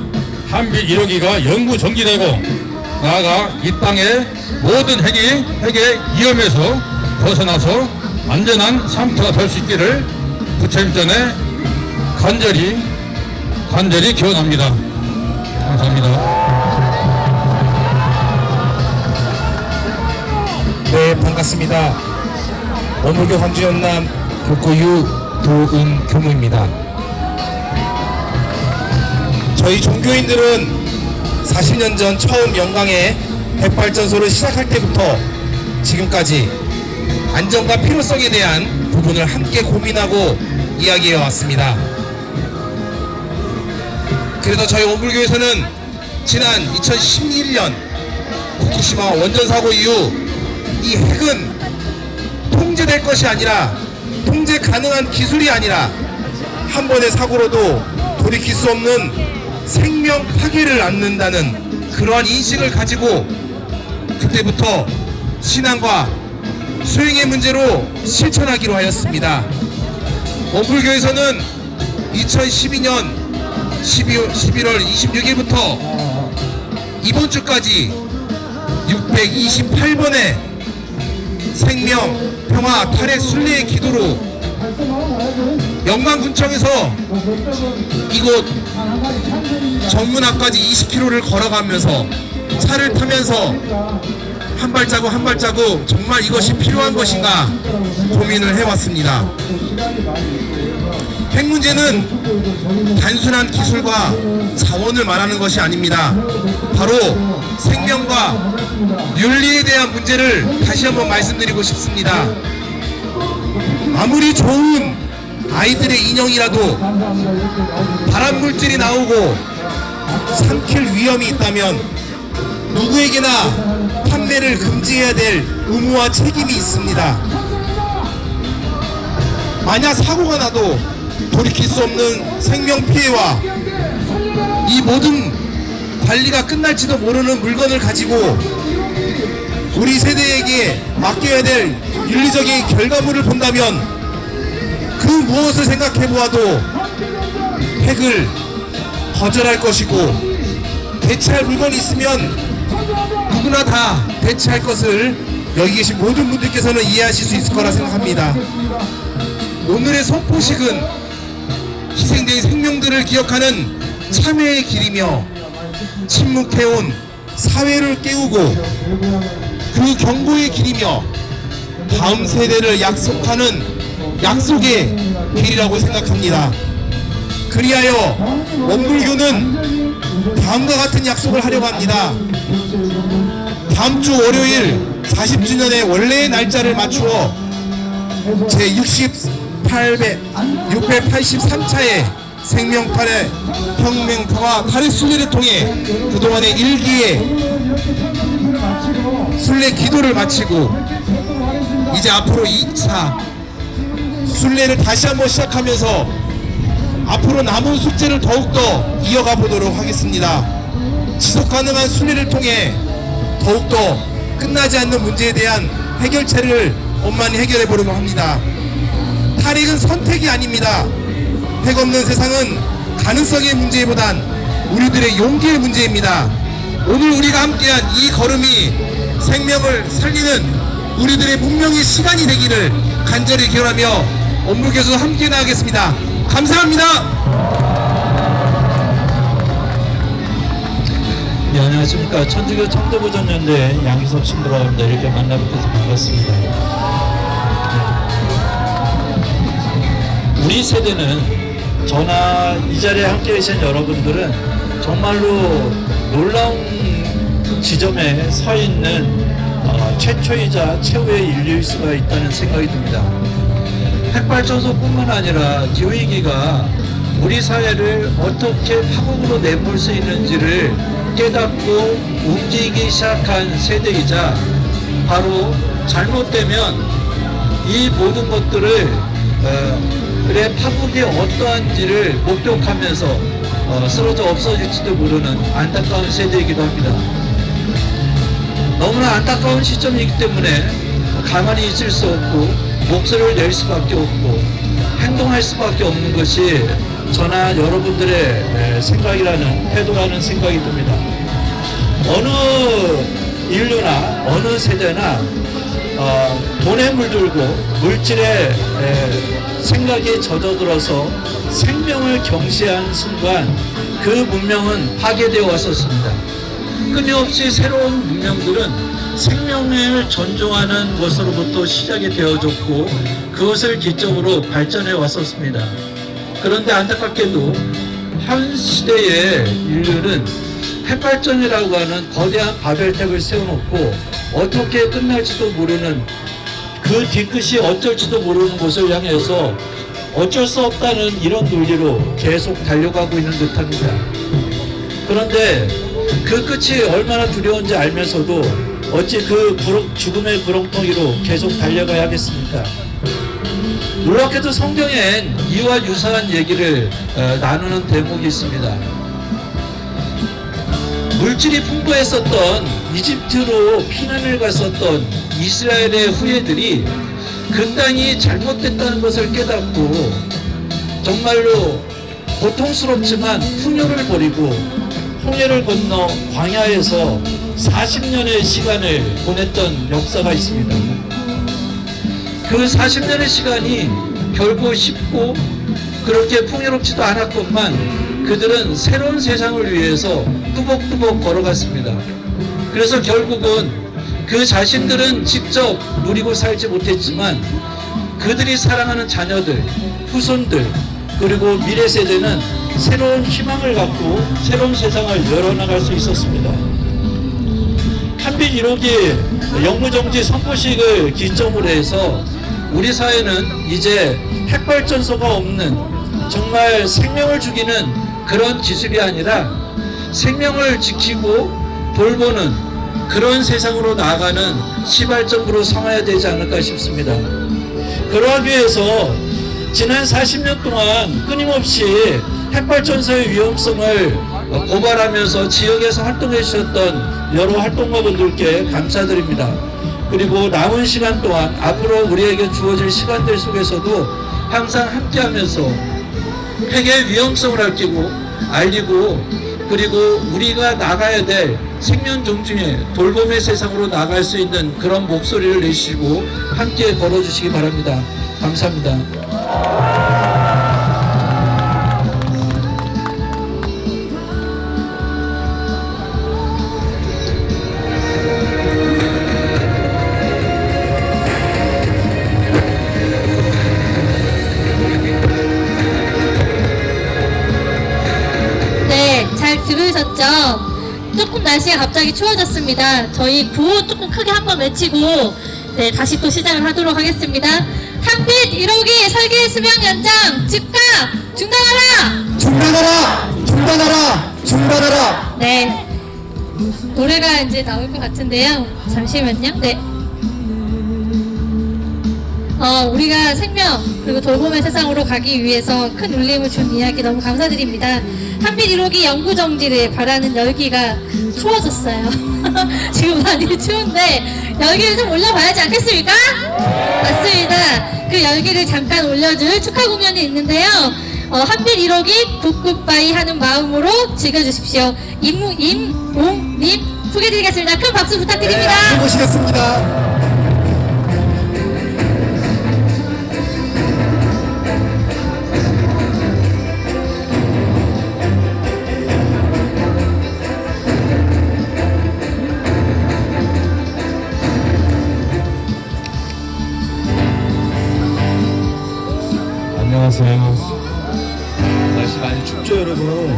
한빛 1호기가 영구 정지되고 나아가 이 땅의 모든 핵의 위험에서 벗어나서 안전한 삶터가 될 수 있기를 부처님 전에 간절히 기원합니다. 감사합니다. 네, 반갑습니다. 원불교 광주 연남 국고유 도은 교무입니다. 저희 종교인들은 40년 전 처음 영광의 핵발전소를 시작할 때부터 지금까지 안전과 필요성에 대한 부분을 함께 고민하고 이야기해 왔습니다. 그래서 저희 원불교에서는 지난 2011년 후쿠시마 원전 사고 이후 이 핵은 통제될 것이 아니라 통제 가능한 기술이 아니라 한 번의 사고로도 돌이킬 수 없는 생명 파괴를 낳는다는 그러한 인식을 가지고 그때부터 신앙과 수행의 문제로 실천하기로 하였습니다. 원불교에서는 2012년 11월 26일부터 이번 주까지 628번의 생명, 평화, 탈핵, 순례의 기도로 영광군청에서 이곳 정문 앞까지 20km를 걸어가면서 차를 타면서 한 발자국 한 발자국 정말 이것이 필요한 것인가 고민을 해왔습니다. 핵 문제는 단순한 기술과 자원을 말하는 것이 아닙니다. 바로 생명과 윤리에 대한 문제를 다시 한번 말씀드리고 싶습니다. 아무리 좋은 아이들의 인형이라도 발암물질이 나오고 삼킬 위험이 있다면 누구에게나 판매를 금지해야 될 의무와 책임이 있습니다. 만약 사고가 나도 돌이킬 수 없는 생명 피해와 이 모든 관리가 끝날지도 모르는 물건을 가지고 우리 세대에게 맡겨야 될 윤리적인 결과물을 본다면 그 무엇을 생각해 보아도 핵을 거절할 것이고 대체할 물건이 있으면 누구나 다 대체할 것을 여기 계신 모든 분들께서는 이해하실 수 있을 거라 생각합니다. 오늘의 선포식은 희생된 생명들을 기억하는 참회의 길이며 침묵해온 사회를 깨우고 그 경고의 길이며 다음 세대를 약속하는 약속의 길이라고 생각합니다. 그리하여 원불교는 다음과 같은 약속을 하려고 합니다. 다음 주 월요일 40주년의 원래의 날짜를 맞추어 제683차의 생명탈의 혁명파와 탈핵 순례를 통해 그동안의 일기의 순례 기도를 마치고 이제 앞으로 2차 순례를 다시 한번 시작하면서 앞으로 남은 숙제를 더욱더 이어가 보도록 하겠습니다. 지속가능한 순례를 통해 더욱더 끝나지 않는 문제에 대한 해결책을 원만히 해결해 보려고 합니다. 탈핵은 선택이 아닙니다. 핵 없는 세상은 가능성의 문제보단 우리들의 용기의 문제입니다. 오늘 우리가 함께한 이 걸음이 생명을 살리는 우리들의 문명의 시간이 되기를 간절히 기원하며 원불교에서 함께 나가겠습니다. 감사합니다. 네, 안녕하십니까. 천주교 청도부전연대 양희섭 신부라고 합니다. 이렇게 만나뵙어서 반갑습니다. 네. 우리 세대는 저나 이 자리에 함께 계신 여러분들은 정말로 놀라운 지점에 서 있는 최초이자 최후의 인류일 수가 있다는 생각이 듭니다. 핵발전소뿐만 아니라 기후위기가 우리 사회를 어떻게 파국으로 내몰 수 있는지를 깨닫고 움직이기 시작한 세대이자 바로 잘못되면 이 모든 것들을 그래 파국이 어떠한지를 목격하면서 쓰러져 없어질지도 모르는 안타까운 세대이기도 합니다. 너무나 안타까운 시점이기 때문에 가만히 있을 수 없고 목소리를 낼 수밖에 없고 행동할 수밖에 없는 것이 저나 여러분들의 생각이라는 태도라는 생각이 듭니다. 어느 인류나 어느 세대나 돈에 물들고 물질에 생각에 젖어들어서 생명을 경시한 순간 그 문명은 파괴되어 왔었습니다. 끊임없이 새로운 문명들은 생명을 존중하는 것으로부터 시작이 되어졌고 그것을 기점으로 발전해 왔었습니다. 그런데 안타깝게도 현 시대의 인류는 핵발전이라고 하는 거대한 바벨탑을 세워놓고 어떻게 끝날지도 모르는 그 뒤끝이 어쩔지도 모르는 곳을 향해서 어쩔 수 없다는 이런 논리로 계속 달려가고 있는 듯합니다. 그런데 그 끝이 얼마나 두려운지 알면서도 어찌 그 죽음의 구렁텅이로 계속 달려가야 하겠습니까? 놀랍게도 성경엔 이와 유사한 얘기를 나누는 대목이 있습니다. 물질이 풍부했었던 이집트로 피난을 갔었던 이스라엘의 후예들이 그 땅이 잘못됐다는 것을 깨닫고 정말로 고통스럽지만 풍요를 버리고 홍해를 건너 광야에서 40년의 시간을 보냈던 역사가 있습니다. 그 40년의 시간이 결코 쉽고 그렇게 풍요롭지도 않았건만 그들은 새로운 세상을 위해서 뚜벅뚜벅 걸어갔습니다. 그래서 결국은 그 자신들은 직접 누리고 살지 못했지만 그들이 사랑하는 자녀들, 후손들, 그리고 미래 세대는 새로운 희망을 갖고 새로운 세상을 열어나갈 수 있었습니다. 한빛 1호기 영무정지 선포식을 기점으로 해서 우리 사회는 이제 핵발전소가 없는 정말 생명을 죽이는 그런 기술이 아니라 생명을 지키고 돌보는 그런 세상으로 나아가는 시발점으로 삼아야 되지 않을까 싶습니다. 그러하기 위해서 지난 40년 동안 끊임없이 핵발전소의 위험성을 고발하면서 지역에서 활동해 주셨던 여러 활동가분들께 감사드립니다. 그리고 남은 시간 동안 앞으로 우리에게 주어질 시간들 속에서도 항상 함께하면서 핵의 위험성을 알리고 그리고 우리가 나가야 될 생명 존중의 돌봄의 세상으로 나갈 수 있는 그런 목소리를 내시고 함께 걸어주시기 바랍니다. 감사합니다. 네, 잘 들으셨죠? 조금 날씨가 갑자기 추워졌습니다. 저희 구호 조금 크게 한번 외치고 네, 다시 또 시작을 하도록 하겠습니다. 한빛 1호기 설계 수명 연장 즉각 중단하라! 중단하라! 중단하라! 중단하라! 네, 노래가 이제 나올 것 같은데요. 잠시만요. 네. 우리가 생명 그리고 돌봄의 세상으로 가기 위해서 큰 울림을 준 이야기 너무 감사드립니다. 한빛 1호기 영구 정지를 바라는 열기가 추워졌어요. 지금 많이 추운데 열기를 좀 올려봐야지 않겠습니까? 맞습니다. 그 열기를 잠깐 올려줄 축하 공연이 있는데요. 한빛 1호기 굿굿바이 하는 마음으로 즐겨주십시오. 임옹님 소개드리겠습니다. 큰 박수 부탁드립니다. 네, 모시겠습니다. 안녕하세요. 날씨 많이 춥죠, 여러분?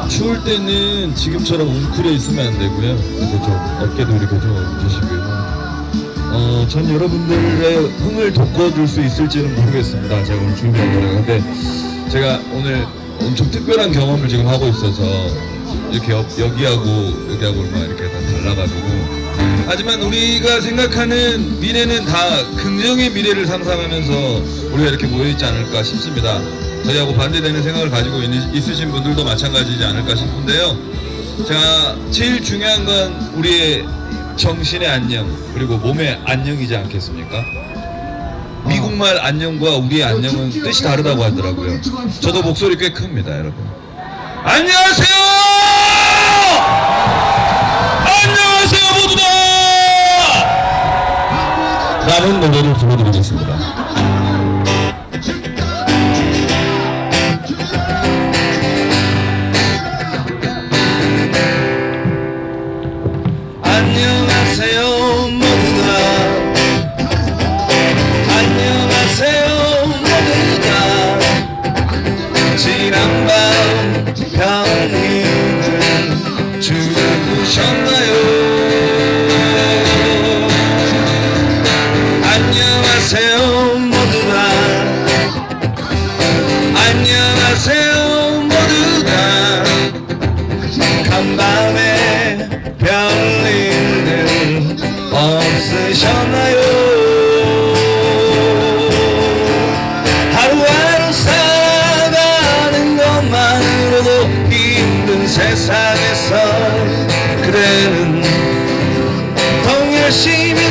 추울 때는 지금처럼 웅크려 있으면 안 되고요. 그래서 좀 어깨도 이렇게 좀 주시고요. 전 여러분들의 흥을 돋궈줄 수 있을지는 모르겠습니다. 제가 오늘 준비한 거는. 근데 제가 오늘 엄청 특별한 경험을 지금 하고 있어서 이렇게 여기하고 막 이렇게 다 달라가지고. 하지만 우리가 생각하는 미래는 다 긍정의 미래를 상상하면서 우리가 이렇게 모여있지 않을까 싶습니다. 저희하고 반대되는 생각을 가지고 있으신 분들도 마찬가지지 않을까 싶은데요. 자, 제일 중요한 건 우리의 정신의 안녕 그리고 몸의 안녕이지 않겠습니까? 미국말 안녕과 우리의 안녕은 뜻이 다르다고 하더라고요. 저도 목소리 꽤 큽니다, 여러분. 안녕하세요! 안녕하세요, 모두 다! 라는 노래를 불러드리겠습니다.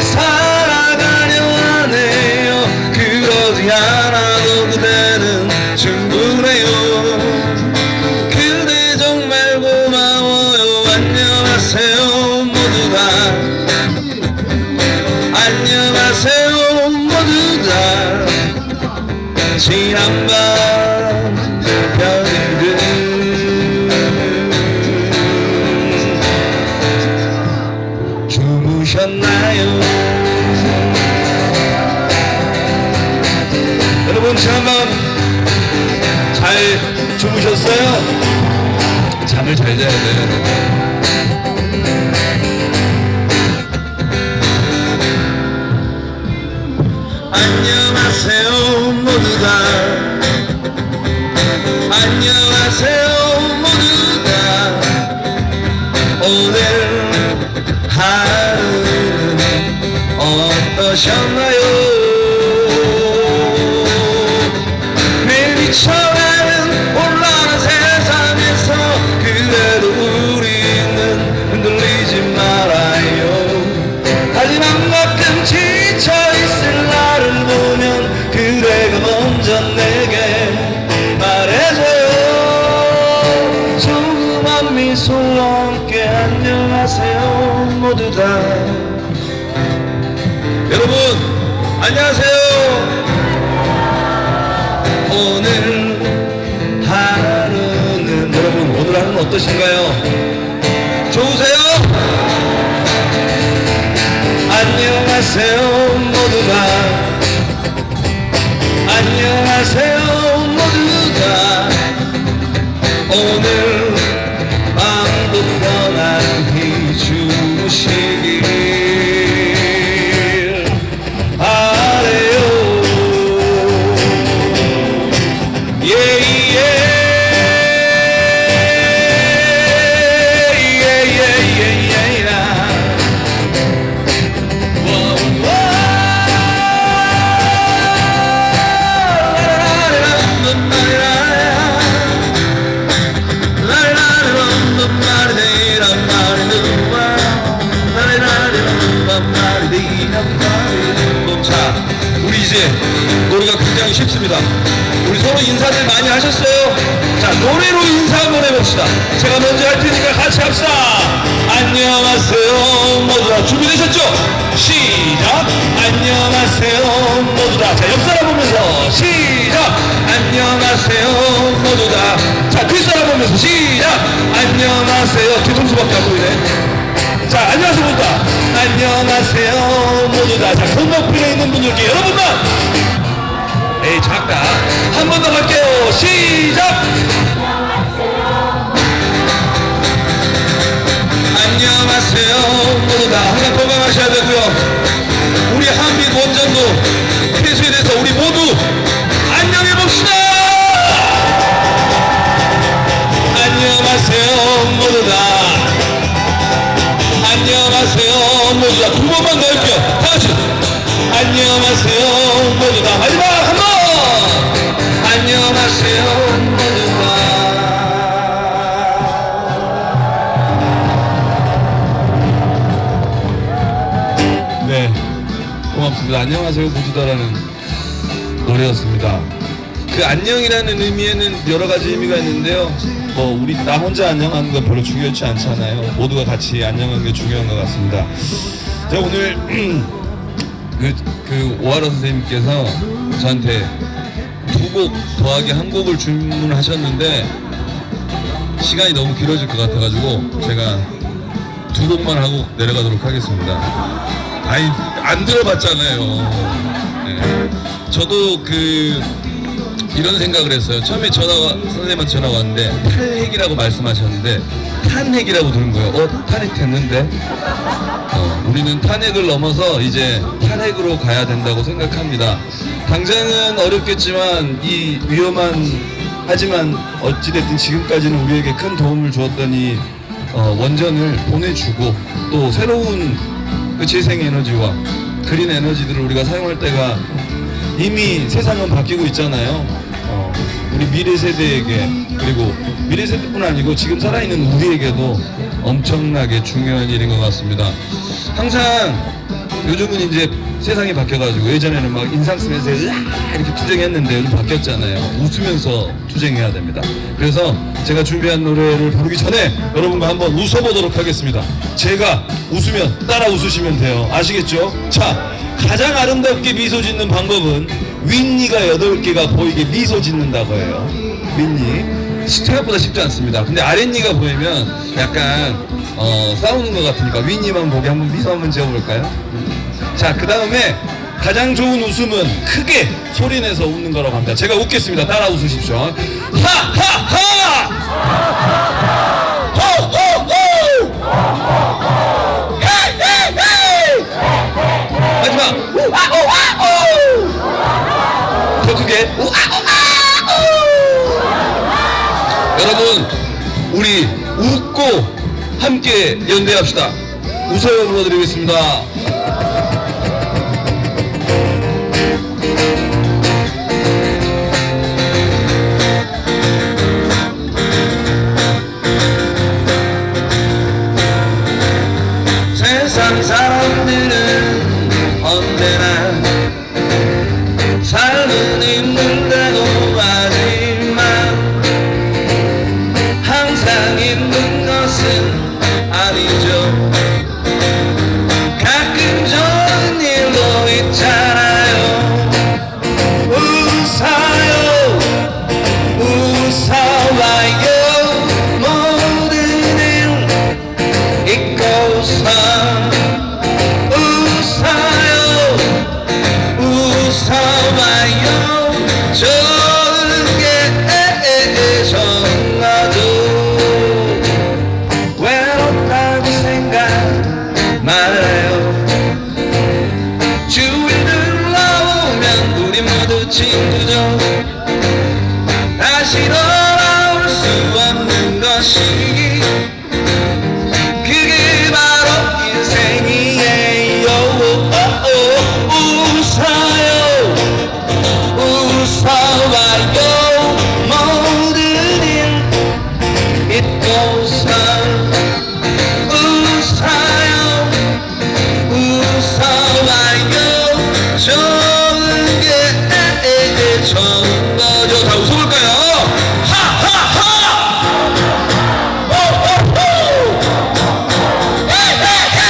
살아가려 하네요. 그러지 않아도 그대는 충분해요. 그대 정말 고마워요. 안녕하세요 모두가. 안녕하세요 모두가. 지난밤 별들은 주무셨나요? 여러분 지난밤 잘 주무셨어요? 잠을 잘 자야 돼요. 안녕하세요 모두가. 안녕하세요 모두가. 오늘 하루는 어떠셨나요? 매일 미쳐가는 혼란한 세상에서 그래도 우리는 흔들리지 말아요. 하지만 가끔 지쳐있을 나를 보면 그대가 먼저 내게 말해줘요. 조그만 미소와 함께 안녕하세요 모두 다. 여러분 안녕하세요. 오늘 하루는 여러분 오늘 하루는 어떠신가요? 좋으세요? 안녕하세요 모두가. 안녕하세요 모두가. 오늘 밤도 편안히 주무시길 바래요. 자, 우리 이제 노래가 굉장히 쉽습니다. 우리 서로 인사들 많이 하셨어요? 자, 노래로 인사 한번 해봅시다. 제가 먼저 할 테니까 같이 합시다. 안녕하세요 모두다. 준비되셨죠? 시작. 안녕하세요 모두다. 자, 옆사람 보면서 시작. 안녕하세요 모두다. 자, 뒷사람 보면서 시작. 안녕하세요. 뒤통수밖에 안 보이네. 자, 안녕하세요 모두다. 안녕하세요 모두다. 자, 손목필에 있는 분들께 여러분만. 에이 작다. 한 번 더 갈게요. 시작. 안녕하세요 모두다. 항상 건강하셔야 되고요. 우리 한빛 원전도 폐쇄에 대해서 우리 모두 안녕해봅시다. 안녕하세요 모두다. 안녕하세요 모두다. 두 번만 더 할게요. 다 같이. 안녕하세요 모두다. 마지막 한 번. 안녕하세요 모두다. 네, 고맙습니다. 안녕하세요 모두다라는 노래였습니다. 그 안녕이라는 의미에는 여러 가지 의미가 있는데요. 뭐 우리 나 혼자 안녕하는 건 별로 중요하지 않잖아요. 모두가 같이 안녕하는 게 중요한 것 같습니다. 제가 오늘 그 오하라 선생님께서 저한테 두 곡 더하기 한 곡을 주문하셨는데 시간이 너무 길어질 것 같아가지고 제가 두 곡만 하고 내려가도록 하겠습니다. 아니 안 들어봤잖아요. 네. 저도 이런 생각을 했어요. 처음에 선생님한테 전화가 왔는데 탈핵이라고 말씀하셨는데 탄핵이라고 들은 거예요. 탄핵 됐는데 우리는 탄핵을 넘어서 이제 탄핵으로 가야 된다고 생각합니다. 당장은 어렵겠지만 이 위험한 하지만 어찌됐든 지금까지는 우리에게 큰 도움을 주었던 이 원전을 보내주고 또 새로운 그 재생에너지와 그린 에너지들을 우리가 사용할 때가 이미 세상은 바뀌고 있잖아요. 우리 미래 세대에게 그리고 미래 세대뿐 아니고 지금 살아있는 우리에게도 엄청나게 중요한 일인 것 같습니다. 항상 요즘은 이제 세상이 바뀌어가지고 예전에는 막 인상 쓰면서 이렇게 투쟁했는데 요즘 바뀌었잖아요. 웃으면서 투쟁해야 됩니다. 그래서 제가 준비한 노래를 부르기 전에 여러분과 한번 웃어보도록 하겠습니다. 제가 웃으면 따라 웃으시면 돼요. 아시겠죠? 자, 가장 아름답게 미소 짓는 방법은 윗니가 8개가 보이게 미소 짓는다고 해요. 윗니. 생각보다 쉽지 않습니다. 근데 아랫니가 보이면 약간 싸우는 것 같으니까 윗니만 보게 한번 미소 한번 지어볼까요? 자, 그 다음에 가장 좋은 웃음은 크게 소리내서 웃는 거라고 합니다. 제가 웃겠습니다. 따라 웃으십시오. 하하하! 호호호! 헤헤헤! 마지막 우아우아우! 더 크게 우아우아우! 여러분, 우리 웃고 함께 연대합시다. 웃어요 불러드리겠습니다. 세상 사람들은 언제나 삶은 힘든데도 하지만 항상 힘든 것은 아니죠. 가끔 좋은 일도 있잖아요. 웃어요, 웃어봐요. 모든 일 잊고서 웃어요, 웃어봐요. 좋은 게 좋은 거죠. 외롭다고 생각 말아요. 주위 둘러보면 우리 모두 친구죠. 다시 돌아올 수 없는 것이 그게 바로 인생이에요. 웃어요, 웃어봐요. 모든 일 잊고서 웃어요, 웃어봐요. 좋은 게 좋은 거죠. 다 웃어볼까요? 하하하! 오오오! 헤헤헤!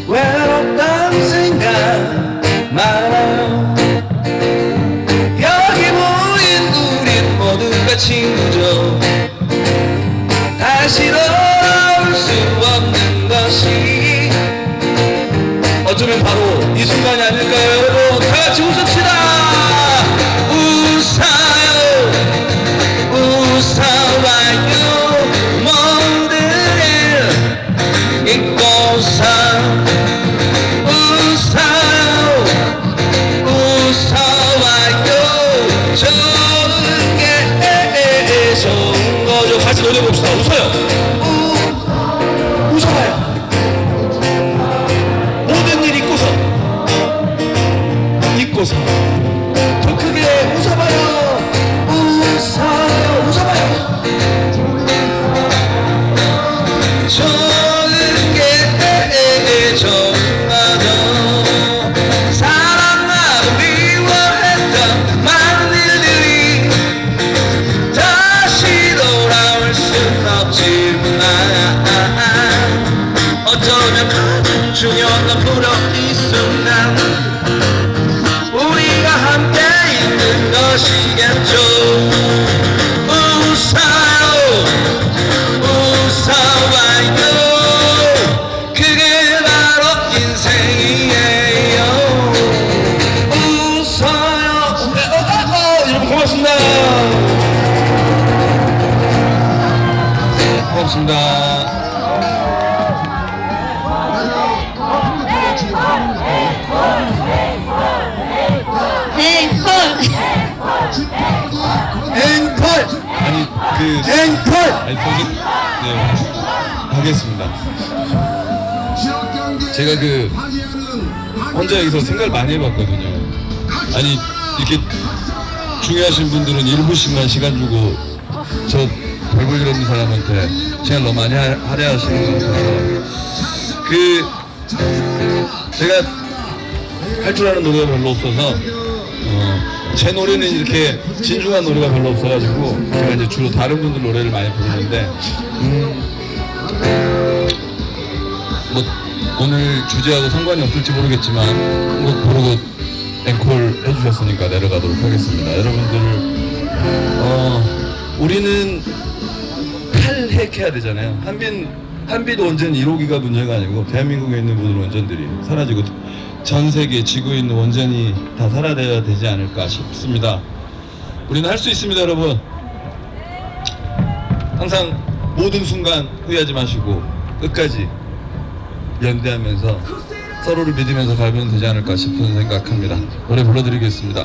외롭다는 생각 말아요. 여기 모인 우린 모두가 친구죠. 다시 돌아올 수 없는 것이 어쩌면 바로 이 순간이 아닐까요? 여러분 다 같이 웃읍시다. 웃어요, 웃어봐요. 모든 일 잊고서 웃어요, 웃어봐요. 좋은 게 좋은 거죠. 같이 노래 봅시다. 웃어요, 웃어봐요. 모든 일 잊고서 더 크게 웃어봐요. 웃어요, 웃어봐요. 좋은 게 좋은 거죠. 사랑하고 미워했던 많은 일들이 다시 돌아올 순 없지만 어쩌면 가장 중요한 건 바로 이 순간 우리가 함께 있는 것이겠죠. 웃어요, 웃어봐요. 그게 바로 인생이에요. 웃어요. 여러분 고맙습니다. 고맙습니다. 네, 콜. 앵콜! 아니 앵콜! 아니 네 하겠습니다. 제가 혼자 여기서 생각을 많이 해봤거든요. 아니 이렇게 중요하신 분들은 1분씩만 시간 주고 저 별볼 일 없는 사람한테 시간 너무 많이 할애하시는 것 같아서 제가 할 줄 아는 노래가 별로 없어서 제 노래는 이렇게 진중한 노래가 별로 없어가지고 제가 이제 주로 다른 분들 노래를 많이 부르는데 뭐 오늘 주제하고 상관이 없을지 모르겠지만 한곡 부르고 앵콜 해주셨으니까 내려가도록 하겠습니다. 여러분들 우리는 탈핵해야 되잖아요. 한빛 원전 1호기가 문제가 아니고 대한민국에 있는 모든 원전들이 사라지고 전 세계 지구에 있는 원전이 다 사라져야 되지 않을까 싶습니다. 우리는 할 수 있습니다, 여러분. 항상 모든 순간 후회하지 마시고 끝까지 연대하면서 서로를 믿으면서 가면 되지 않을까 싶은 생각합니다. 노래 불러드리겠습니다.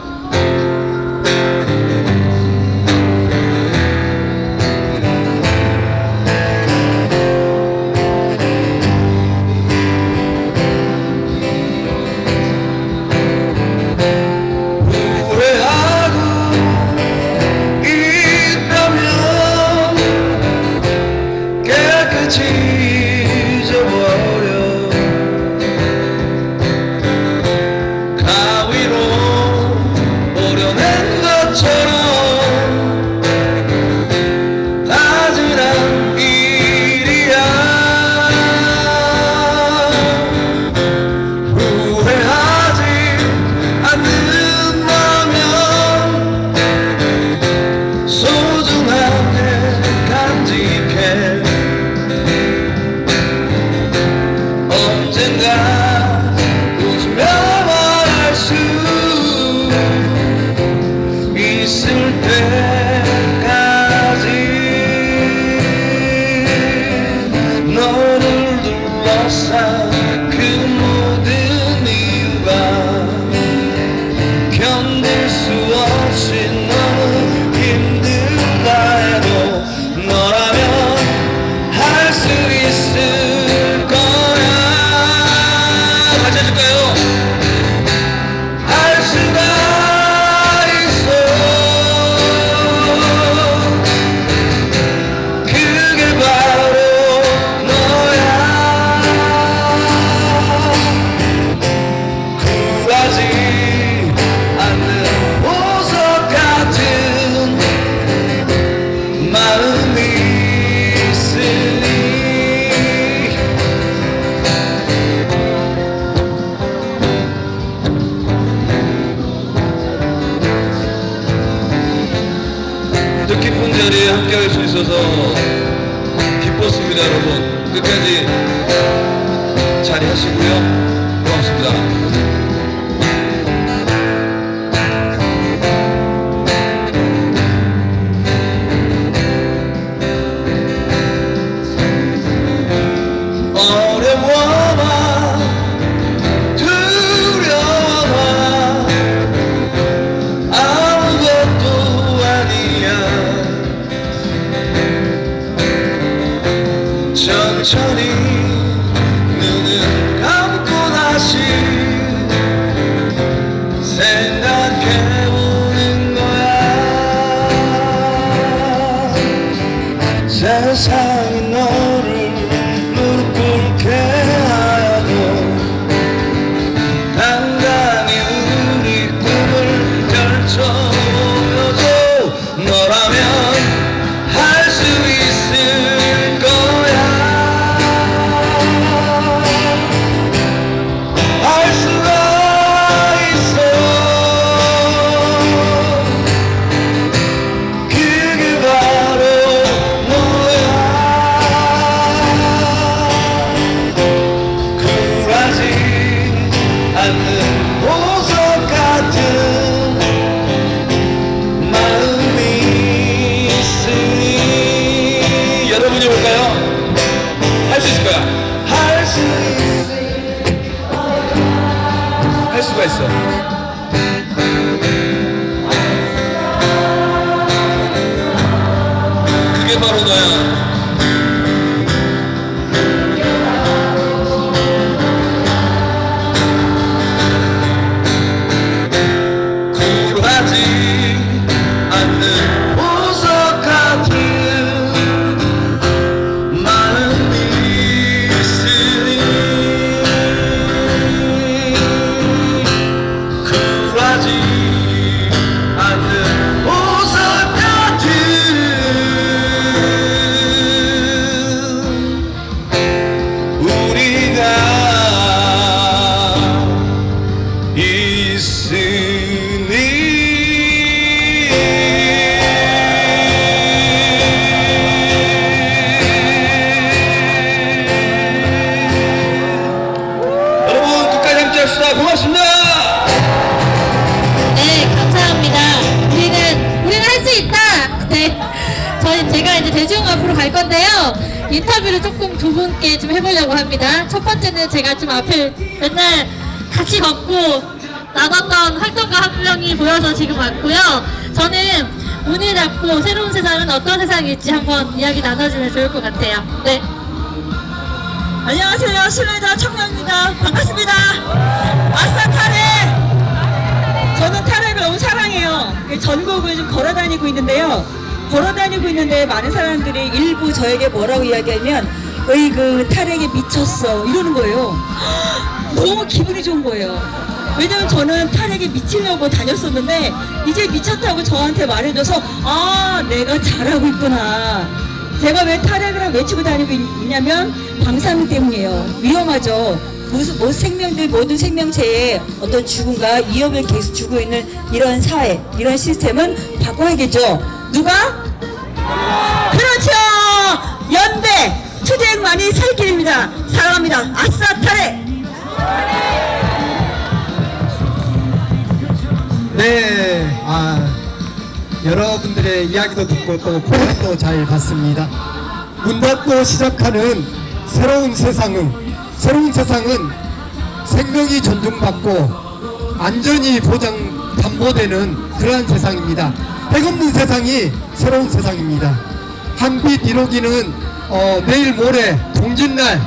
뜻깊은 자리에 함께 할 수 있어서 기뻤습니다. 여러분 끝까지 잘 하시고요. 고맙습니다. 천천히 눈을 감고 다시 생각해보는 거야. 세상이 너를 무릎 꿇게 하여도 단단히 우리 꿈을 펼쳐보여줘. 너라면 할 수 있을 거야. 수가 있어. 그게 바로 너야. 대중 앞으로 갈 건데요. 인터뷰를 조금 두 분께 좀 해보려고 합니다. 첫 번째는 제가 좀 앞에 맨날 같이 걷고 나눴던 활동가 한 명이 보여서 지금 왔고요. 저는 문을 닫고 새로운 세상은 어떤 세상일지 한번 이야기 나눠주면 좋을 것 같아요. 네. 안녕하세요. 순례자 청년입니다. 반갑습니다. 아싸 타렉! 저는 타렉을 너무 사랑해요. 전국을 좀 걸어다니고 있는데요. 많은 사람들이 일부 저에게 뭐라고 이야기하면 으이그 타렉에 미쳤어 이러는 거예요. 너무 기분이 좋은 거예요. 왜냐면 저는 타렉에 미치려고 다녔었는데 이제 미쳤다고 저한테 말해줘서 아 내가 잘하고 있구나. 제가 왜 타렉을 외치고 다니고 있냐면 방사능 때문이에요. 위험하죠. 모든 생명체의 어떤 죽음과 위협을 계속 주고 있는 이런 사회, 이런 시스템은 바꿔야겠죠. 누가? 그렇죠. 연대 투쟁만이 살 길입니다. 사랑합니다. 아싸 타렉. 네, 여러분들의 이야기도 듣고 또 코너도 잘 봤습니다. 문 닫고 시작하는 새로운 세상은 생명이 존중받고 안전이 담보되는 그러한 세상입니다. 핵없는 세상이 새로운 세상입니다. 한빛 1호기는 내일 모레 종진날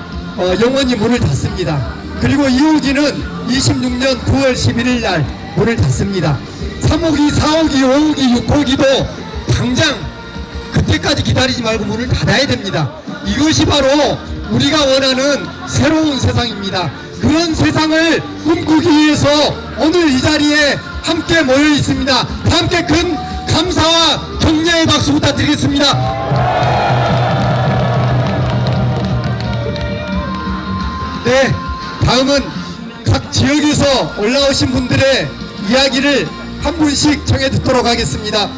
영원히 문을 닫습니다. 그리고 2호기는 26년 9월 11일 날 문을 닫습니다. 3호기, 4호기, 5호기, 6호기도 당장 그때까지 기다리지 말고 문을 닫아야 됩니다. 이것이 바로 우리가 원하는 새로운 세상입니다. 그런 세상을 꿈꾸기 위해서 오늘 이 자리에 함께 모여 있습니다. 다 함께 큰 감사와 격려의 박수 부탁드리겠습니다. 네, 다음은 각 지역에서 올라오신 분들의 이야기를 한 분씩 청해 듣도록 하겠습니다.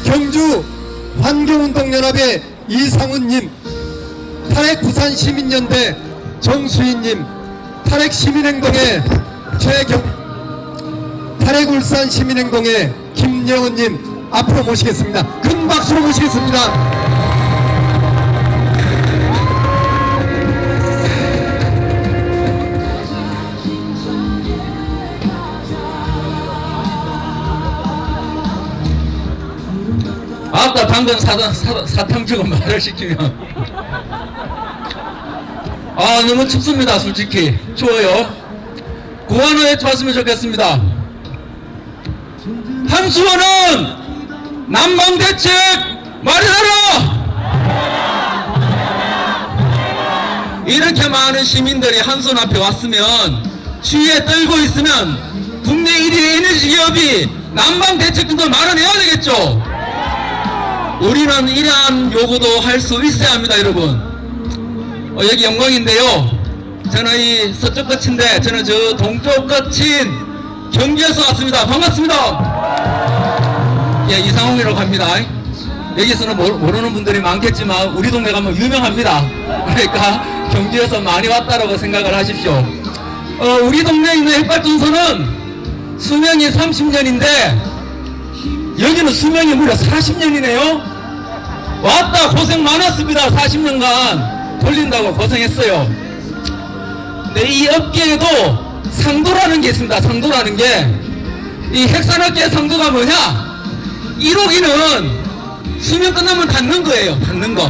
경주 환경운동연합의 이상훈님, 타렉 부산시민연대 정수희님, 타렉 시민행동의 타렉 울산 시민행동의 김여은님 앞으로 모시겠습니다. 큰 박수로 모시겠습니다. 아까 방금 사탕 주고 말을 시키면 너무 춥습니다. 솔직히 추워요. 고환을 해주었으면 좋겠습니다. 한수원은 난방대책 마련하라! 이렇게 많은 시민들이 한수원 앞에 왔으면 추위에 떨고 있으면 국내 1위 에너지 기업이 난방대책도 마련해야 되겠죠. 우리는 이러한 요구도 할 수 있어야 합니다. 여러분, 여기 영광인데요. 저는 이 서쪽 끝인데 저는 저 동쪽 끝인 경주에서 왔습니다. 반갑습니다. 예, 이상홍이라고 합니다. 여기서는 모르는 분들이 많겠지만 우리 동네 가면 유명합니다. 그러니까 경주에서 많이 왔다라고 생각을 하십시오. 우리 동네에 있는 핵발전소는 수명이 30년인데 여기는 수명이 무려 40년이네요. 왔다 고생 많았습니다. 40년간 돌린다고 고생했어요. 근데 이 업계에도 상도라는 게 있습니다. 상도라는 게, 이 핵산업계의 상도가 뭐냐? 1호기는 수명 끝나면 닫는 거예요. 닫는 거.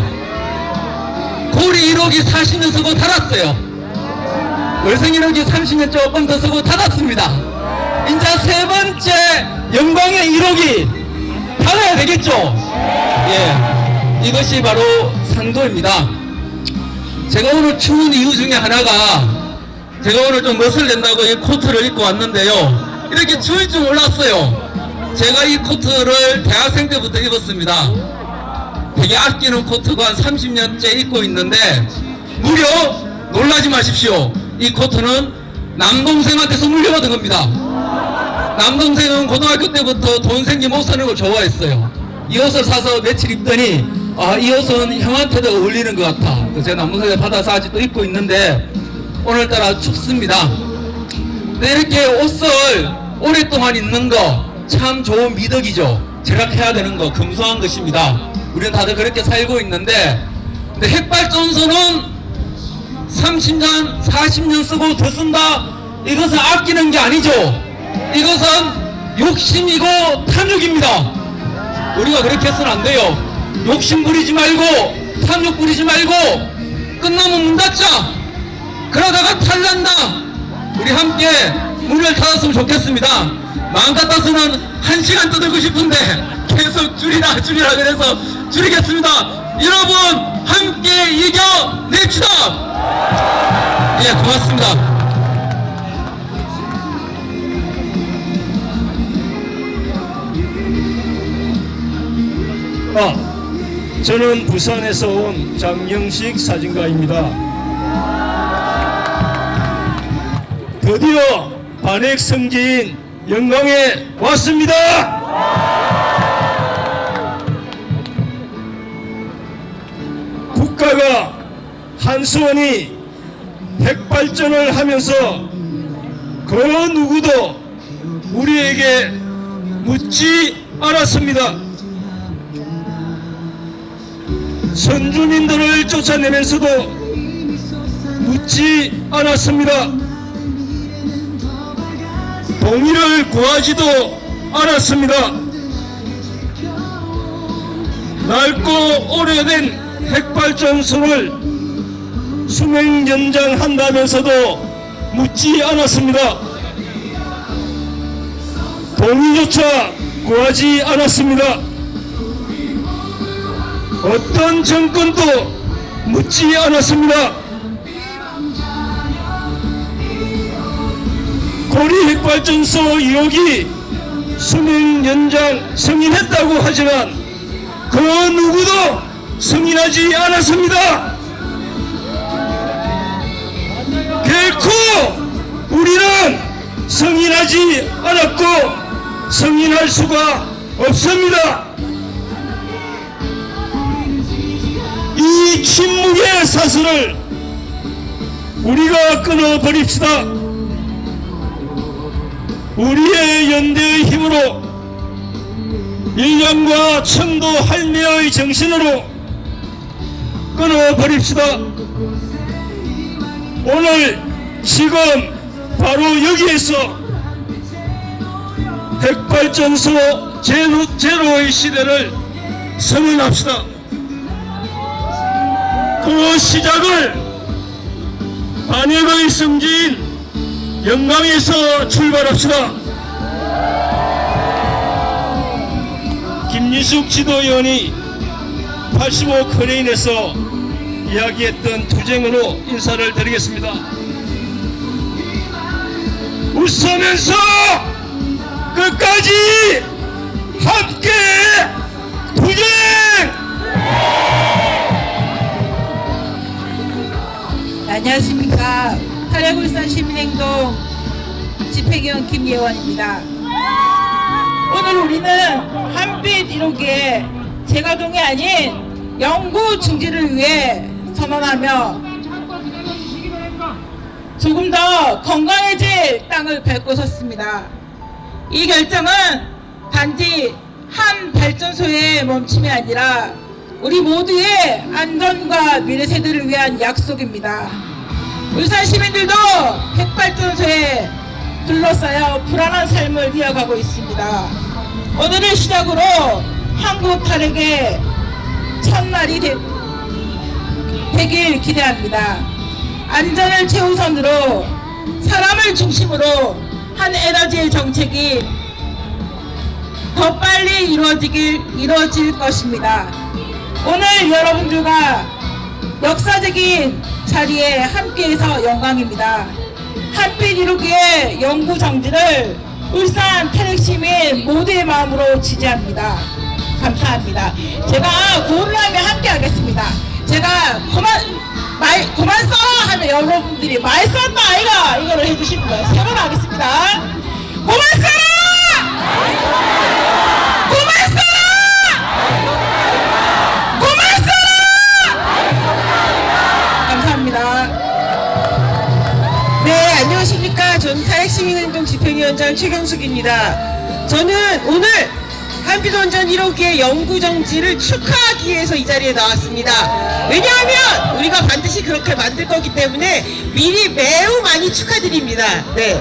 고리 1호기 40년 쓰고 닫았어요. 월성 1호기 30년 조금 더 쓰고 닫았습니다. 이제 세 번째 영광의 1호기 닫아야 되겠죠? 예. 이것이 바로 상도입니다. 제가 오늘 추운 이유 중에 하나가, 제가 오늘 좀 멋을 낸다고 이 코트를 입고 왔는데요. 이렇게 추울 줄 몰랐어요. 제가 이 코트를 대학생 때부터 입었습니다. 되게 아끼는 코트가 한 30년째 입고 있는데, 무려 놀라지 마십시오. 이 코트는 남동생한테서 물려받은 겁니다. 남동생은 고등학교 때부터 돈 생기 못 사는 걸 좋아했어요. 이 옷을 사서 며칠 입더니 이 옷은 형한테도 어울리는 것 같아. 제가 남동생에 받아서 아직도 입고 있는데 오늘따라 춥습니다. 근데 이렇게 옷을 오랫동안 입는 거 참 좋은 미덕이죠. 절약해야 되는 거, 금소한 것입니다. 우리는 다들 그렇게 살고 있는데, 근데 핵발전소는 30년, 40년 쓰고 더 쓴다. 이것은 아끼는 게 아니죠. 이것은 욕심이고 탐욕입니다. 우리가 그렇게 해서는 안 돼요. 욕심 부리지 말고 탐욕 부리지 말고 끝나면 문 닫자. 그러다가 탈난다. 우리 함께 문을 닫았으면 좋겠습니다. 마음 같아서는 1시간 떠들고 싶은데 계속 줄이라 그래서 줄이겠습니다. 여러분 함께 이겨냅시다. 예, 고맙습니다. 저는 부산에서 온 장영식 사진가입니다. 드디어 반핵 성지인 영광에 왔습니다. 국가가 한수원이 핵발전을 하면서 그 누구도 우리에게 묻지 않았습니다. 선주민들을 쫓아내면서도 묻지 않았습니다. 동의를 구하지도 않았습니다. 낡고 오래된 핵발전소를 수명 연장한다면서도 묻지 않았습니다. 동의조차 구하지 않았습니다. 어떤 정권도 묻지 않았습니다. 고리 핵발전소 2호기 수명 연장 승인했다고 하지만 그 누구도 승인하지 않았습니다. 결코 우리는 승인하지 않았고 승인할 수가 없습니다. 이 침묵의 사슬을 우리가 끊어버립시다. 우리의 연대의 힘으로 일념과 청도 할매의 정신으로 끊어버립시다. 오늘 지금 바로 여기에서 핵발전소 제로의 시대를 선언합시다. 그 시작을 반핵의 성지인 영광에서 출발합시다. 김유숙 지도위원이 85 크레인에서 이야기했던 투쟁으로 인사를 드리겠습니다. 웃으면서 끝까지 함께 투쟁! 안녕하십니까. 탈핵울산 시민행동 집행위원 김예원입니다. 오늘 우리는 한빛 1호기에 재가동이 아닌 영구 중지를 위해 선언하며 조금 더 건강해질 땅을 밟고 섰습니다. 이 결정은 단지 한 발전소의 멈춤이 아니라 우리 모두의 안전과 미래 세대를 위한 약속입니다. 울산 시민들도 핵발전소에 둘러싸여 불안한 삶을 이어가고 있습니다. 오늘을 시작으로 한국 탈핵의 첫날이 되길 기대합니다. 안전을 최우선으로 사람을 중심으로 한 에너지의 정책이 더 빨리 이루어질 것입니다. 오늘 여러분들과 역사적인 자리에 함께해서 영광입니다. 한빛 1호기의 영구 정지를 울산 탈핵시민 모두의 마음으로 지지합니다. 감사합니다. 제가 고음라임에 함께 하겠습니다. 제가 그만 써! 하면 여러분들이 많이 썼다 아이가 이거를 해주시는 거예요. 3번 하겠습니다. 그만 써라! 그만 써라! 그만 써라! 감사합니다. 네, 안녕하십니까. 저는 탈핵시민행동 집행위원장 최경숙입니다. 저는 오늘 한빛원전 1호기의 영구정지를 축하하기 위해서 이 자리에 나왔습니다. 왜냐하면 우리가 반드시 그렇게 만들 거기 때문에 미리 매우 많이 축하드립니다. 네,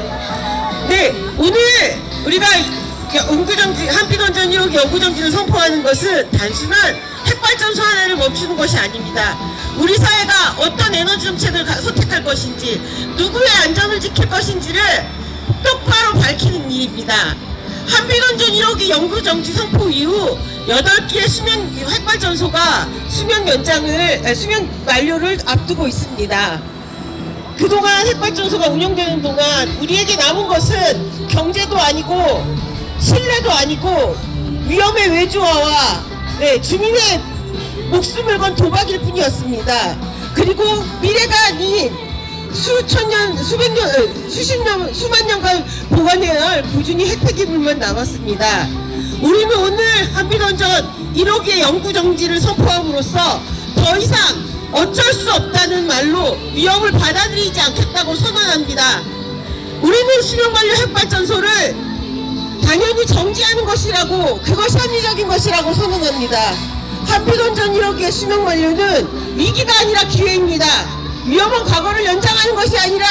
오늘 우리가 한빛원전 1호기 영구정지를 선포하는 것은 단순한 핵발전소 하나를 멈추는 것이 아닙니다. 우리 사회가 어떤 에너지 정책을 선택할 것인지, 누구의 안전을 지킬 것인지를 똑바로 밝히는 일입니다. 한빛원전 1호기 영구정지 선포 이후 8기의 핵발전소가 수명 만료를 앞두고 있습니다. 그동안 핵발전소가 운영되는 동안 우리에게 남은 것은 경제도 아니고 신뢰도 아니고 위험의 외주화와 주민의 목숨을 건 도박일 뿐이었습니다. 그리고 미래가 아닌 수만 년간 보관해야 할 꾸준히 핵폐기물만 남았습니다. 우리는 오늘 한빛원전 1호기의 영구정지를 선포함으로써 더 이상 어쩔 수 없다는 말로 위험을 받아들이지 않겠다고 선언합니다. 우리는 수명만료 핵발전소를 당연히 정지하는 것이라고, 그것이 합리적인 것이라고 선언합니다. 한빛원전 1호기의 수명만료는 위기가 아니라 기회입니다. 위험한 과거를 연장하는 것이 아니라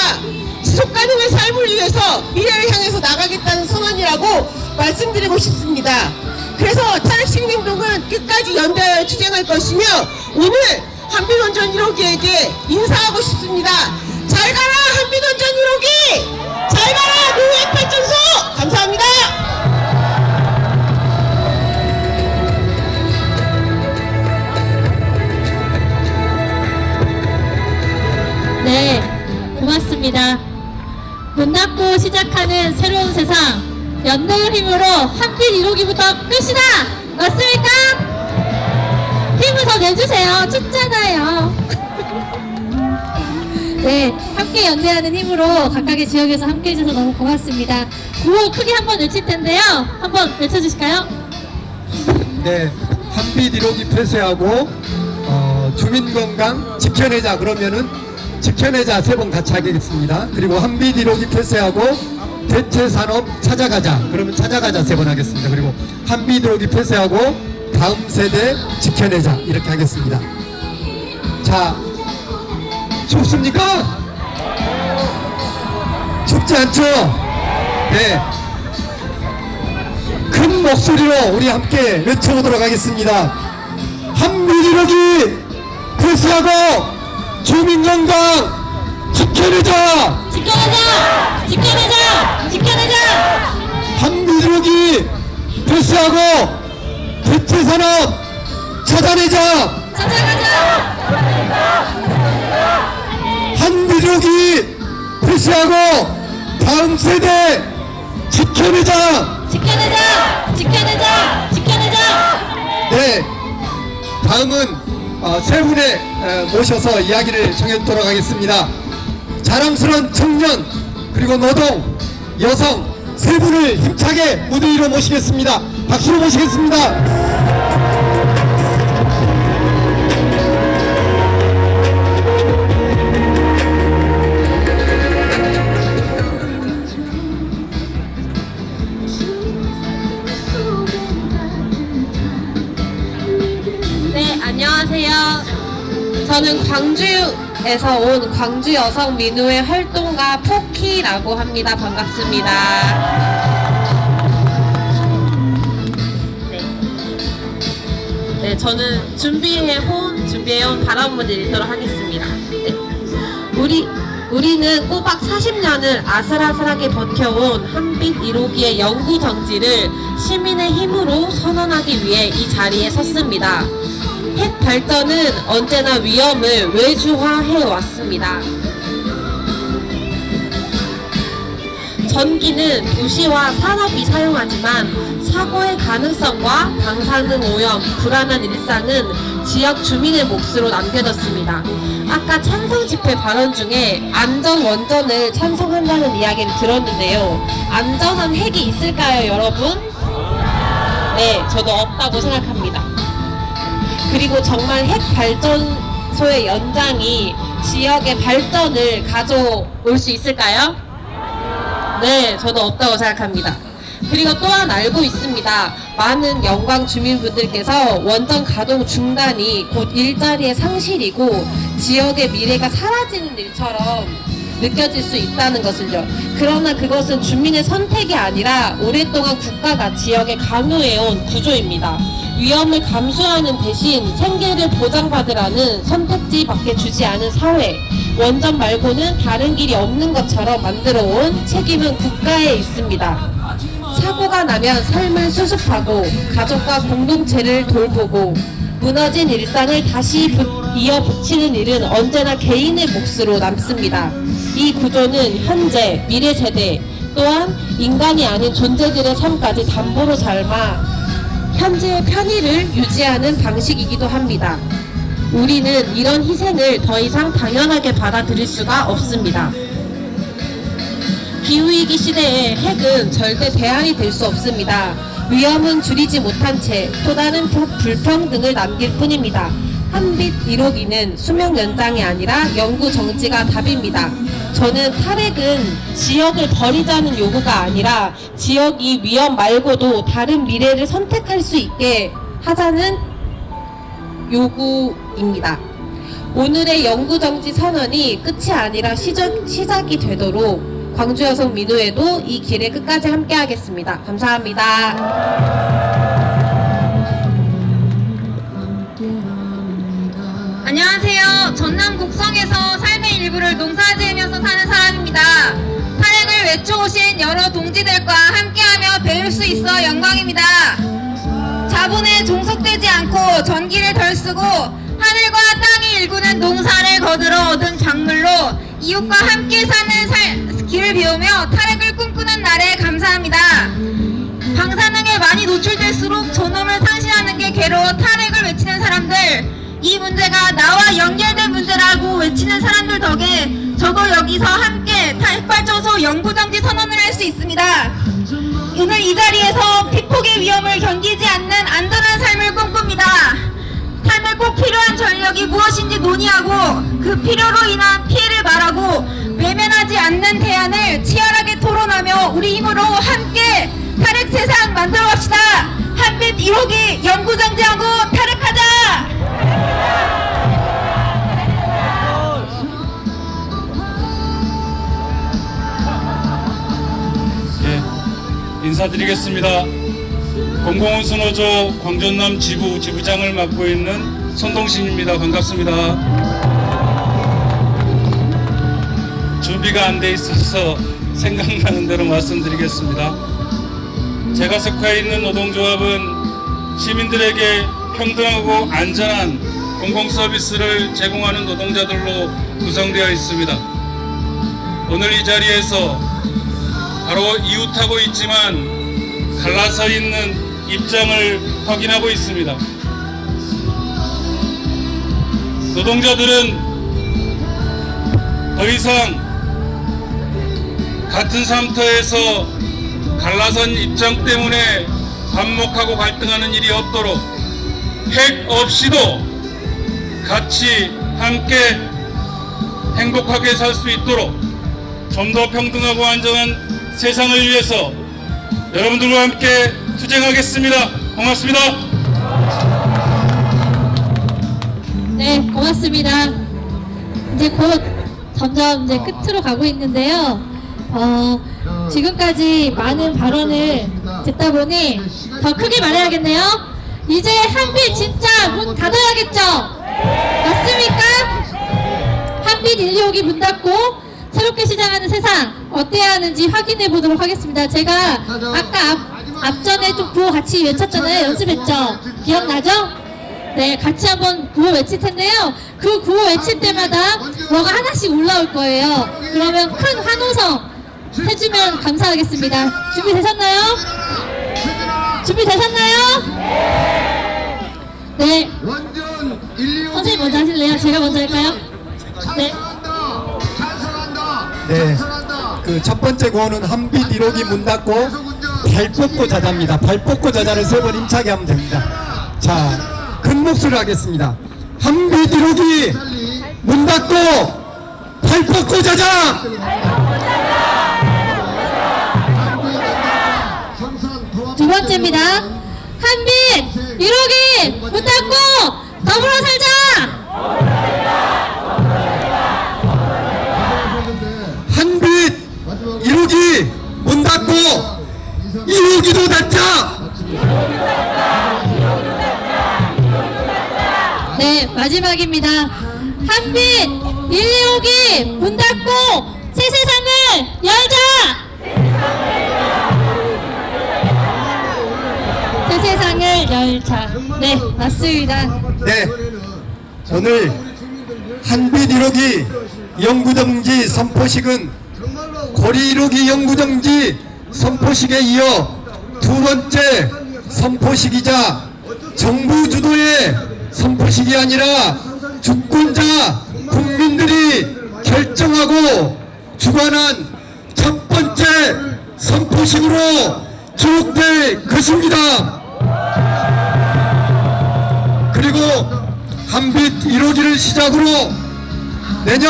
지속가능한 삶을 위해서 미래를 향해서 나가겠다는 선언이라고 말씀드리고 싶습니다. 그래서 탄핵시민행동은 끝까지 연대하여 투쟁할 것이며, 오늘 한빛원전 1호기에게 인사하고 싶습니다. 잘 가라 한빛원전 1호기! 잘 가라 노핵발전소! 감사합니다. 네, 고맙습니다. 문 닫고 시작하는 새로운 세상, 연대의 힘으로 한빛 1호기부터 끝이다! 맞습니까? 힘을 더 내주세요. 춥잖아요. 네, 함께 연대하는 힘으로 각각의 지역에서 함께 해주셔서 너무 고맙습니다. 구호 크게 한번 외칠 텐데요. 한번 외쳐주실까요? 네, 한빛 1호기 폐쇄하고 주민 건강 지켜내자. 그러면은 지켜내자 3번 같이 하겠습니다. 그리고 한빛 1호기 폐쇄하고 대체 산업 찾아가자. 그러면 찾아가자 3번 하겠습니다. 그리고 한빛 1호기 폐쇄하고 다음 세대 지켜내자. 이렇게 하겠습니다. 자, 춥습니까? 춥지 않죠? 네. 큰 목소리로 우리 함께 외쳐보도록 하겠습니다. 한빛 1호기 폐쇄하고 주민 건강 지켜내자! 지켜내자! 지켜내자! 지켜내자! 한빛 1호기 폐쇄하고 대체 산업 찾아내자! 찾아가자! 한빛 1호기 폐쇄하고 다음 세대 지켜내자! 지켜내자! 지켜내자! 지켜내자! 네, 다음은 세 분에 모셔서 이야기를 정해도록 하겠습니다. 자랑스러운 청년 그리고 노동, 여성 세 분을 힘차게 무대 위로 모시겠습니다. 박수로 모시겠습니다. 네, 안녕하세요. 저는 광주에서 온 광주 여성 민우회 활동가 포키라고 합니다. 반갑습니다. 네, 저는 준비해온 발언문을 읽도록 하겠습니다. 네. 우리는 꼬박 40년을 아슬아슬하게 버텨온 한빛 1호기의 영구 정지를 시민의 힘으로 선언하기 위해 이 자리에 섰습니다. 핵 발전은 언제나 위험을 외주화해 왔습니다. 전기는 도시와 산업이 사용하지만 사고의 가능성과 방사능 오염, 불안한 일상은 지역 주민의 몫으로 남겨졌습니다. 아까 찬성 집회 발언 중에 안전 원전을 찬성한다는 이야기를 들었는데요. 안전한 핵이 있을까요, 여러분? 네, 저도 없다고 생각합니다. 그리고 정말 핵 발전소의 연장이 지역의 발전을 가져올 수 있을까요? 네, 저도 없다고 생각합니다. 그리고 또한 알고 있습니다. 많은 영광 주민분들께서 원전 가동 중단이 곧 일자리의 상실이고 지역의 미래가 사라지는 일처럼 느껴질 수 있다는 것을요. 그러나 그것은 주민의 선택이 아니라 오랫동안 국가가 지역에 강요해온 구조입니다. 위험을 감수하는 대신 생계를 보장받으라는 선택지밖에 주지 않은 사회, 원전 말고는 다른 길이 없는 것처럼 만들어온 책임은 국가에 있습니다. 사고가 나면 삶을 수습하고 가족과 공동체를 돌보고 무너진 일상을 다시 이어붙이는 일은 언제나 개인의 몫으로 남습니다. 이 구조는 현재, 미래 세대 또한 인간이 아닌 존재들의 삶까지 담보로 삶아 현재의 편의를 유지하는 방식이기도 합니다. 우리는 이런 희생을 더 이상 당연하게 받아들일 수가 없습니다. 기후위기 시대에 핵은 절대 대안이 될 수 없습니다. 위험은 줄이지 못한 채 또 다른 불평등을 남길 뿐입니다. 한빛 1호기는 수명 연장이 아니라 영구 정지가 답입니다. 저는 탈핵은 지역을 버리자는 요구가 아니라 지역이 위험 말고도 다른 미래를 선택할 수 있게 하자는 요구입니다. 오늘의 영구정지 선언이 끝이 아니라 시작이 되도록 광주여성민우회도 이 길을 끝까지 함께 하겠습니다. 감사합니다. 안녕하세요. 전남 곡성에서 삶의 일부를 농사지으면서 사는 사람입니다. 탈핵을 외쳐오신 여러 동지들과 함께하며 배울 수 있어 영광입니다. 자본에 종속되지 않고 전기를 덜 쓰고 하늘과 땅이 일구는 농사를 거들어 얻은 작물로 이웃과 함께 사는 길을 비우며 탈핵을 꿈꾸는 날에 감사합니다. 방사능에 많이 노출될수록 존엄을 상실하는 게 괴로워 탈핵을 외치는 사람들, 이 문제가 나와 연결된 문제라고 외치는 사람들 덕에 저도 여기서 함께 탈핵발전소 영구정지 선언을 할 수 있습니다. 오늘 이 자리에서 피폭의 위험을 견디지 않는 안전한 삶을 꿈꿉니다. 삶에 꼭 필요한 전력이 무엇인지 논의하고 그 필요로 인한 피해를 말하고 외면하지 않는 대안을 치열하게 토론하며 우리 힘으로 함께 탈핵 세상 만들어 갑시다. 한빛 1호기 영구정지하고 탈핵하자. 인사드리겠습니다. 공공운수노조 광전남 지부장을 맡고 있는 손동신입니다. 반갑습니다. 준비가 안 돼 있어서 생각나는 대로 말씀드리겠습니다. 제가 속해 있는 노동조합은 시민들에게 평등하고 안전한 공공서비스를 제공하는 노동자들로 구성되어 있습니다. 오늘 이 자리에서 바로 이웃하고 있지만 갈라서 있는 입장을 확인하고 있습니다. 노동자들은 더 이상 같은 삶터에서 갈라선 입장 때문에 반목하고 갈등하는 일이 없도록 핵 없이도 같이 함께 행복하게 살 수 있도록 좀 더 평등하고 안전한 세상을 위해서 여러분들과 함께 투쟁하겠습니다. 고맙습니다. 네, 고맙습니다. 이제 곧 점점 이제 끝으로 가고 있는데요. 지금까지 많은 발언을 듣다 보니 더 크게 말해야겠네요. 이제 한빛 진짜 문 닫아야겠죠? 맞습니까? 한빛 1호기 문 닫고 새롭게 시작하는 세상 어때야 하는지 확인해 보도록 하겠습니다. 제가 아까 앞전에 좀 구호 같이 외쳤잖아요. 연습했죠? 기억나죠? 네, 같이 한번 구호 외칠 텐데요. 그 구호 외칠 때마다 뭐가 하나씩 올라올 거예요. 그러면 큰 환호성 해주면 감사하겠습니다. 준비되셨나요? 준비되셨나요? 네. 선생님 먼저 하실래요? 제가 먼저 할까요? 네. 네, 그 첫 번째 구호는 한빛 1호기 문 닫고 발 뻗고 자자입니다. 발 뻗고 자자를 3번 힘차게 하면 됩니다. 자, 큰 목소리로 하겠습니다. 한빛 1호기 문 닫고 발 뻗고 자자! 번째입니다. 한빛 1호기 문 닫고 더불어 살자. 한빛 1호기 문 닫고 2호기도 닫자. 네, 마지막입니다. 한빛 1, 2호기 문 닫고 새 세상을 열자. 새 세상을 열자. 네, 맞습니다. 네, 오늘 한빛 1호기 영구정지 선포식은 고리 1호기 영구정지 선포식에 이어 두 번째 선포식이자 정부 주도의 선포식이 아니라 주권자 국민들이 결정하고 주관한 첫 번째 선포식으로 기록될 것입니다. 그리고 한빛 1호기를 시작으로 내년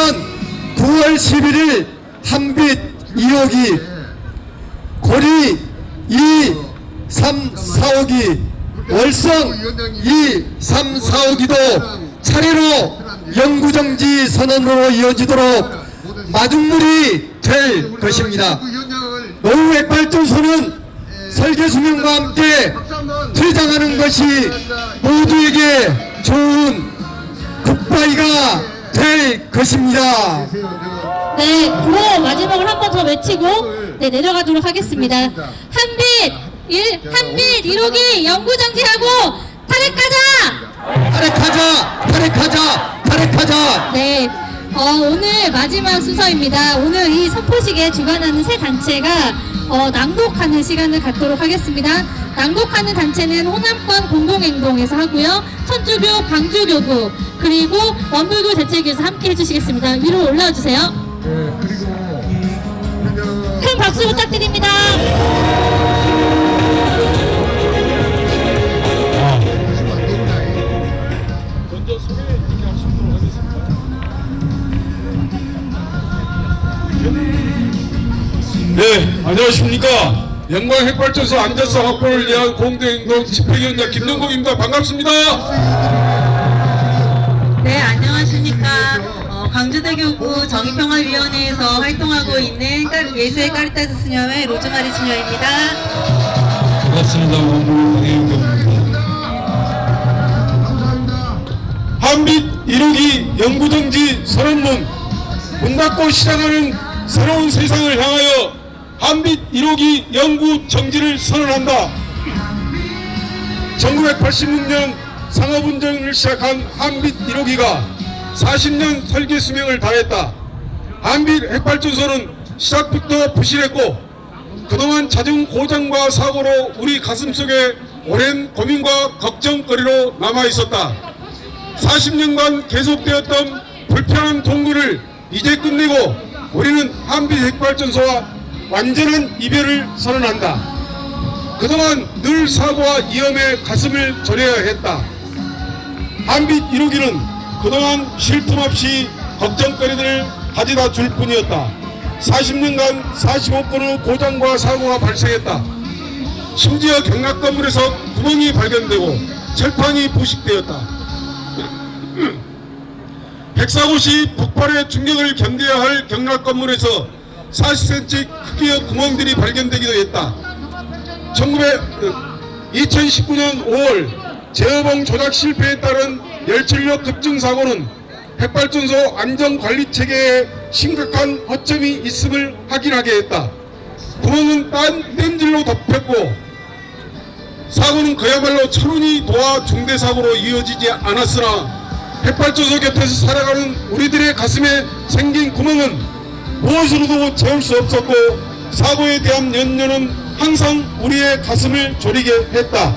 9월 11일 한빛 2호기, 고리 2, 3, 4호기, 월성 2, 3, 4호기도 차례로 영구정지 선언으로 이어지도록 마중물이 될 것입니다. 노후 핵발전소는 설계수명과 함께 퇴장하는 것이 모두에게 좋은 굿바이가 될 것입니다. 네, 구호 마지막으로 한 번 더 외치고 네, 내려가도록 하겠습니다. 한빛 1호기 영구정지하고 탈핵하자. 네, 오늘 마지막 순서입니다. 오늘 이 선포식에 주관하는 세 단체가 낭독하는 시간을 갖도록 하겠습니다. 낭독하는 단체는 호남권 공동행동에서 하고요. 천주교, 광주교구, 그리고 원불교 대책위에서 함께 해주시겠습니다. 위로 올라와 주세요. 큰 박수 부탁드립니다. 먼저 소개 이렇게 하시도록 하겠습니다. 네, 안녕하십니까. 영광 핵발전소 안전성 확보를 위한 공동행동 집행위원장 김영국입니다. 반갑습니다. 네, 안녕하십니까. 광주대교구 정의평화위원회에서 활동하고 있는 예수의 까리타스 수녀회 로즈마리 수녀입니다. 반갑습니다. 원불교 강혜윤경입니다. 한빛 1호기 영구정지 선언문 문 닫고 시작하는 새로운 세상을 향하여 한빛 1호기 영구정지를 선언한다. 1986년 상업운전을 시작한 한빛 1호기가 40년 설계 수명을 다했다. 한빛 핵발전소는 시작부터 부실했고 그동안 잦은 고장과 사고로 우리 가슴속에 오랜 고민과 걱정거리로 남아있었다. 40년간 계속되었던 불편한 동거를 이제 끝내고 우리는 한빛 핵발전소와 완전한 이별을 선언한다. 그동안 늘 사고와 위험에 가슴을 졸여야 했다. 한빛 1호기는 그동안 쉴 틈 없이 걱정거리들을 가져다 줄 뿐이었다. 40년간 45건의 고장과 사고가 발생했다. 심지어 경락 건물에서 구멍이 발견되고 철판이 부식되었다. 핵사고 시 폭발의 충격을 견뎌야 할 경락 건물에서 40cm 크기의 구멍들이 발견되기도 했다. 2019년 5월 제어봉 조작 실패에 따른 열출력 급증 사고는 핵발전소 안전관리체계에 심각한 허점이 있음을 확인하게 했다. 구멍은 땜질로 덮였고 사고는 그야말로 천운이 도와 중대사고로 이어지지 않았으나 핵발전소 곁에서 살아가는 우리들의 가슴에 생긴 구멍은 무엇으로도 채울 수 없었고 사고에 대한 연료는 항상 우리의 가슴을 졸이게 했다.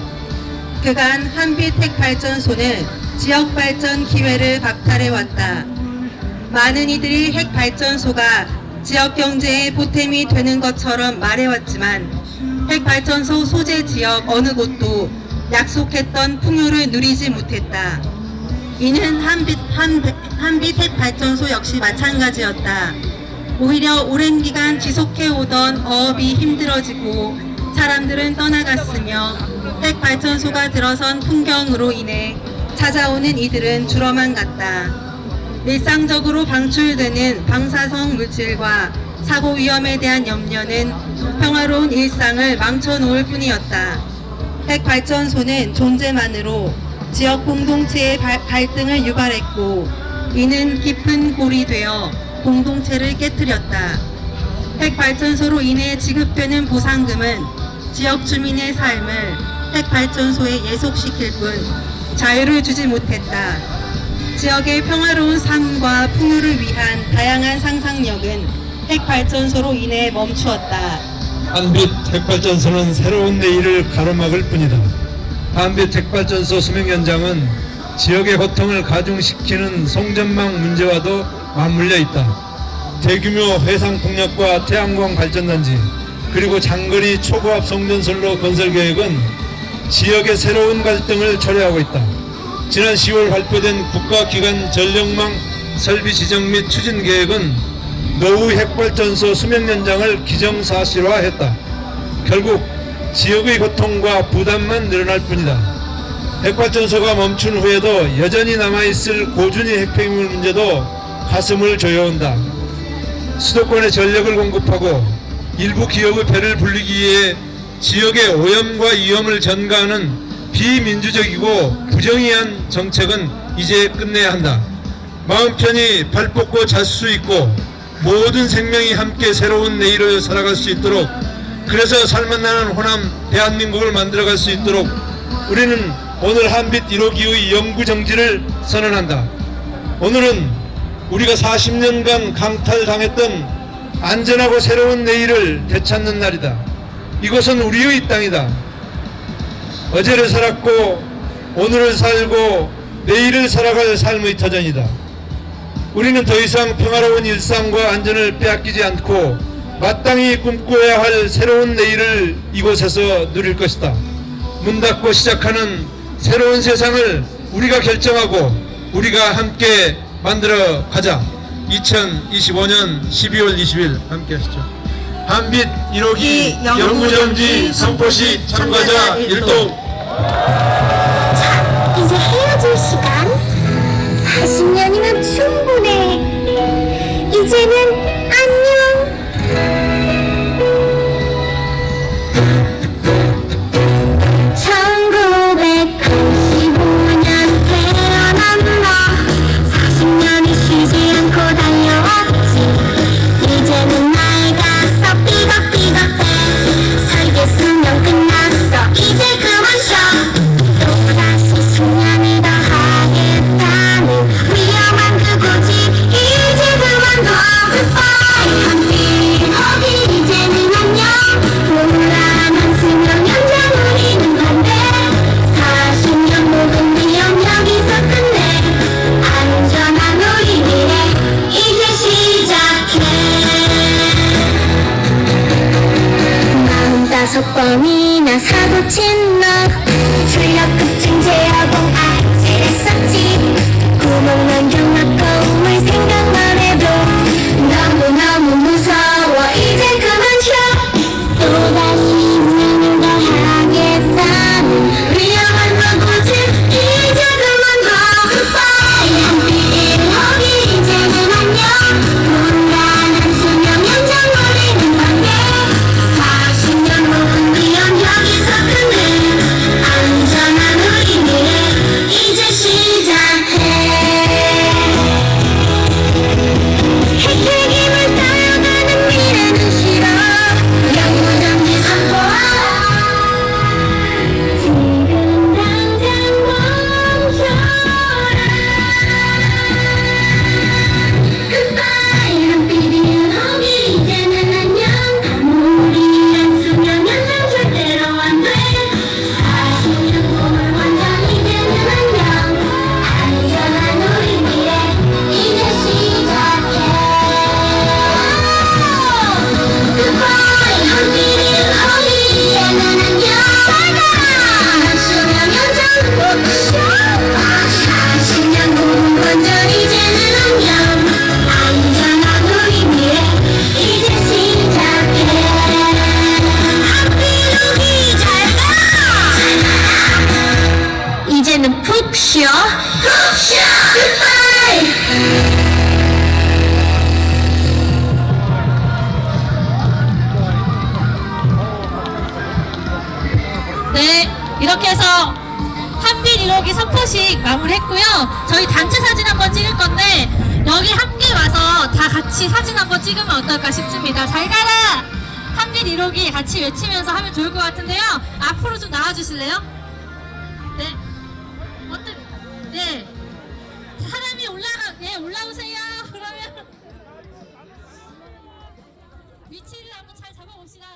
그간 한빛 핵발전소는 지역발전 기회를 박탈해왔다. 많은 이들이 핵발전소가 지역경제의 보탬이 되는 것처럼 말해왔지만 핵발전소 소재 지역 어느 곳도 약속했던 풍요를 누리지 못했다. 이는 한빛 핵발전소 역시 마찬가지였다. 오히려 오랜 기간 지속해오던 어업이 힘들어지고 사람들은 떠나갔으며 핵발전소가 들어선 풍경으로 인해 찾아오는 이들은 줄어만 갔다. 일상적으로 방출되는 방사성 물질과 사고 위험에 대한 염려는 평화로운 일상을 망쳐놓을 뿐이었다. 핵발전소는 존재만으로 지역 공동체의 갈등을 유발했고 이는 깊은 골이 되어 공동체를 깨뜨렸다. 핵발전소로 인해 지급되는 보상금은 지역 주민의 삶을 핵발전소에 예속시킬 뿐 자유를 주지 못했다. 지역의 평화로운 삶과 풍요를 위한 다양한 상상력은 핵발전소로 인해 멈추었다. 한빛 핵발전소는 새로운 내일을 가로막을 뿐이다. 한빛 핵발전소 수명 연장은 지역의 고통을 가중시키는 송전망 문제와도 맞물려 있다. 대규모 해상풍력과 태양광 발전단지 그리고 장거리 초고압 송전선로 건설 계획은 지역의 새로운 갈등을 초래하고 있다. 지난 10월 발표된 국가기관 전력망 설비 지정 및 추진 계획은 노후 핵발전소 수명 연장을 기정사실화했다. 결국 지역의 고통과 부담만 늘어날 뿐이다. 핵발전소가 멈춘 후에도 여전히 남아있을 고준위 핵폐기물 문제도 가슴을 조여온다. 수도권에 전력을 공급하고 일부 기업의 배를 불리기 위해 지역의 오염과 위험을 전가하는 비민주적이고 부정의한 정책은 이제 끝내야 한다. 마음 편히 발 뻗고 잘 수 있고 모든 생명이 함께 새로운 내일을 살아갈 수 있도록, 그래서 살맛나는 호남 대한민국을 만들어갈 수 있도록 우리는 오늘 한빛 1호기의 영구정지를 선언한다. 오늘은 우리가 40년간 강탈당했던 안전하고 새로운 내일을 되찾는 날이다. 이곳은 우리의 땅이다. 어제를 살았고 오늘을 살고 내일을 살아갈 삶의 터전이다. 우리는 더 이상 평화로운 일상과 안전을 빼앗기지 않고 마땅히 꿈꿔야 할 새로운 내일을 이곳에서 누릴 것이다. 문 닫고 시작하는 새로운 세상을 우리가 결정하고 우리가 함께 만들어 가자. 2025년 12월 20일 함께 하시죠. 한빛 1호기 영구정지 선포식 참가자 일동. 자, 이제 헤어질 시간. 40년이면 충분해. 이제는 안녕. 1985년 태어난 너 40년이 쉬지 않고 달려왔지. 이제는 나이가 썩 삐걱삐걱해. 설계 수명 끝났어. 이제 그만 쉬어. 또다시 10년이 더 하겠다는 위험한 그곳이 이제 그만둬. 한빛 거기 이제는 안녕. 불안한 수명 연장 우리는 반대. 40년 묵은 위험 여기서 끝내. 안전한 우리 미래 이제 시작해. 45번이나 사고친 너. 출력급증 제어공 아찔했었지. 구멍난 경락고 물 생각만 해도 너무너무 무서워. 이제 그만 쉬어. 또다시 10년을 더 하겠다는 위험한 그곳을 이제 그만둬. 한빛 1호기 이제는 안녕. 불안한 수명 연장 우리는 반대. 40년 묵은 위험 여기서 끝내. 굽쇼 굿바이. 네, 이렇게 해서 한빛 1호기 선포식 마무리했고요. 저희 단체 사진 한번 찍을 건데 여기 함께 와서 다 같이 사진 한번 찍으면 어떨까 싶습니다. 잘 가라! 한빛 1호기 같이 외치면서 하면 좋을 것 같은데요. 앞으로 좀 나와주실래요? 네. 네. 사람이 올라오세요. 그러면 위치를 한번 잘 잡아봅시다.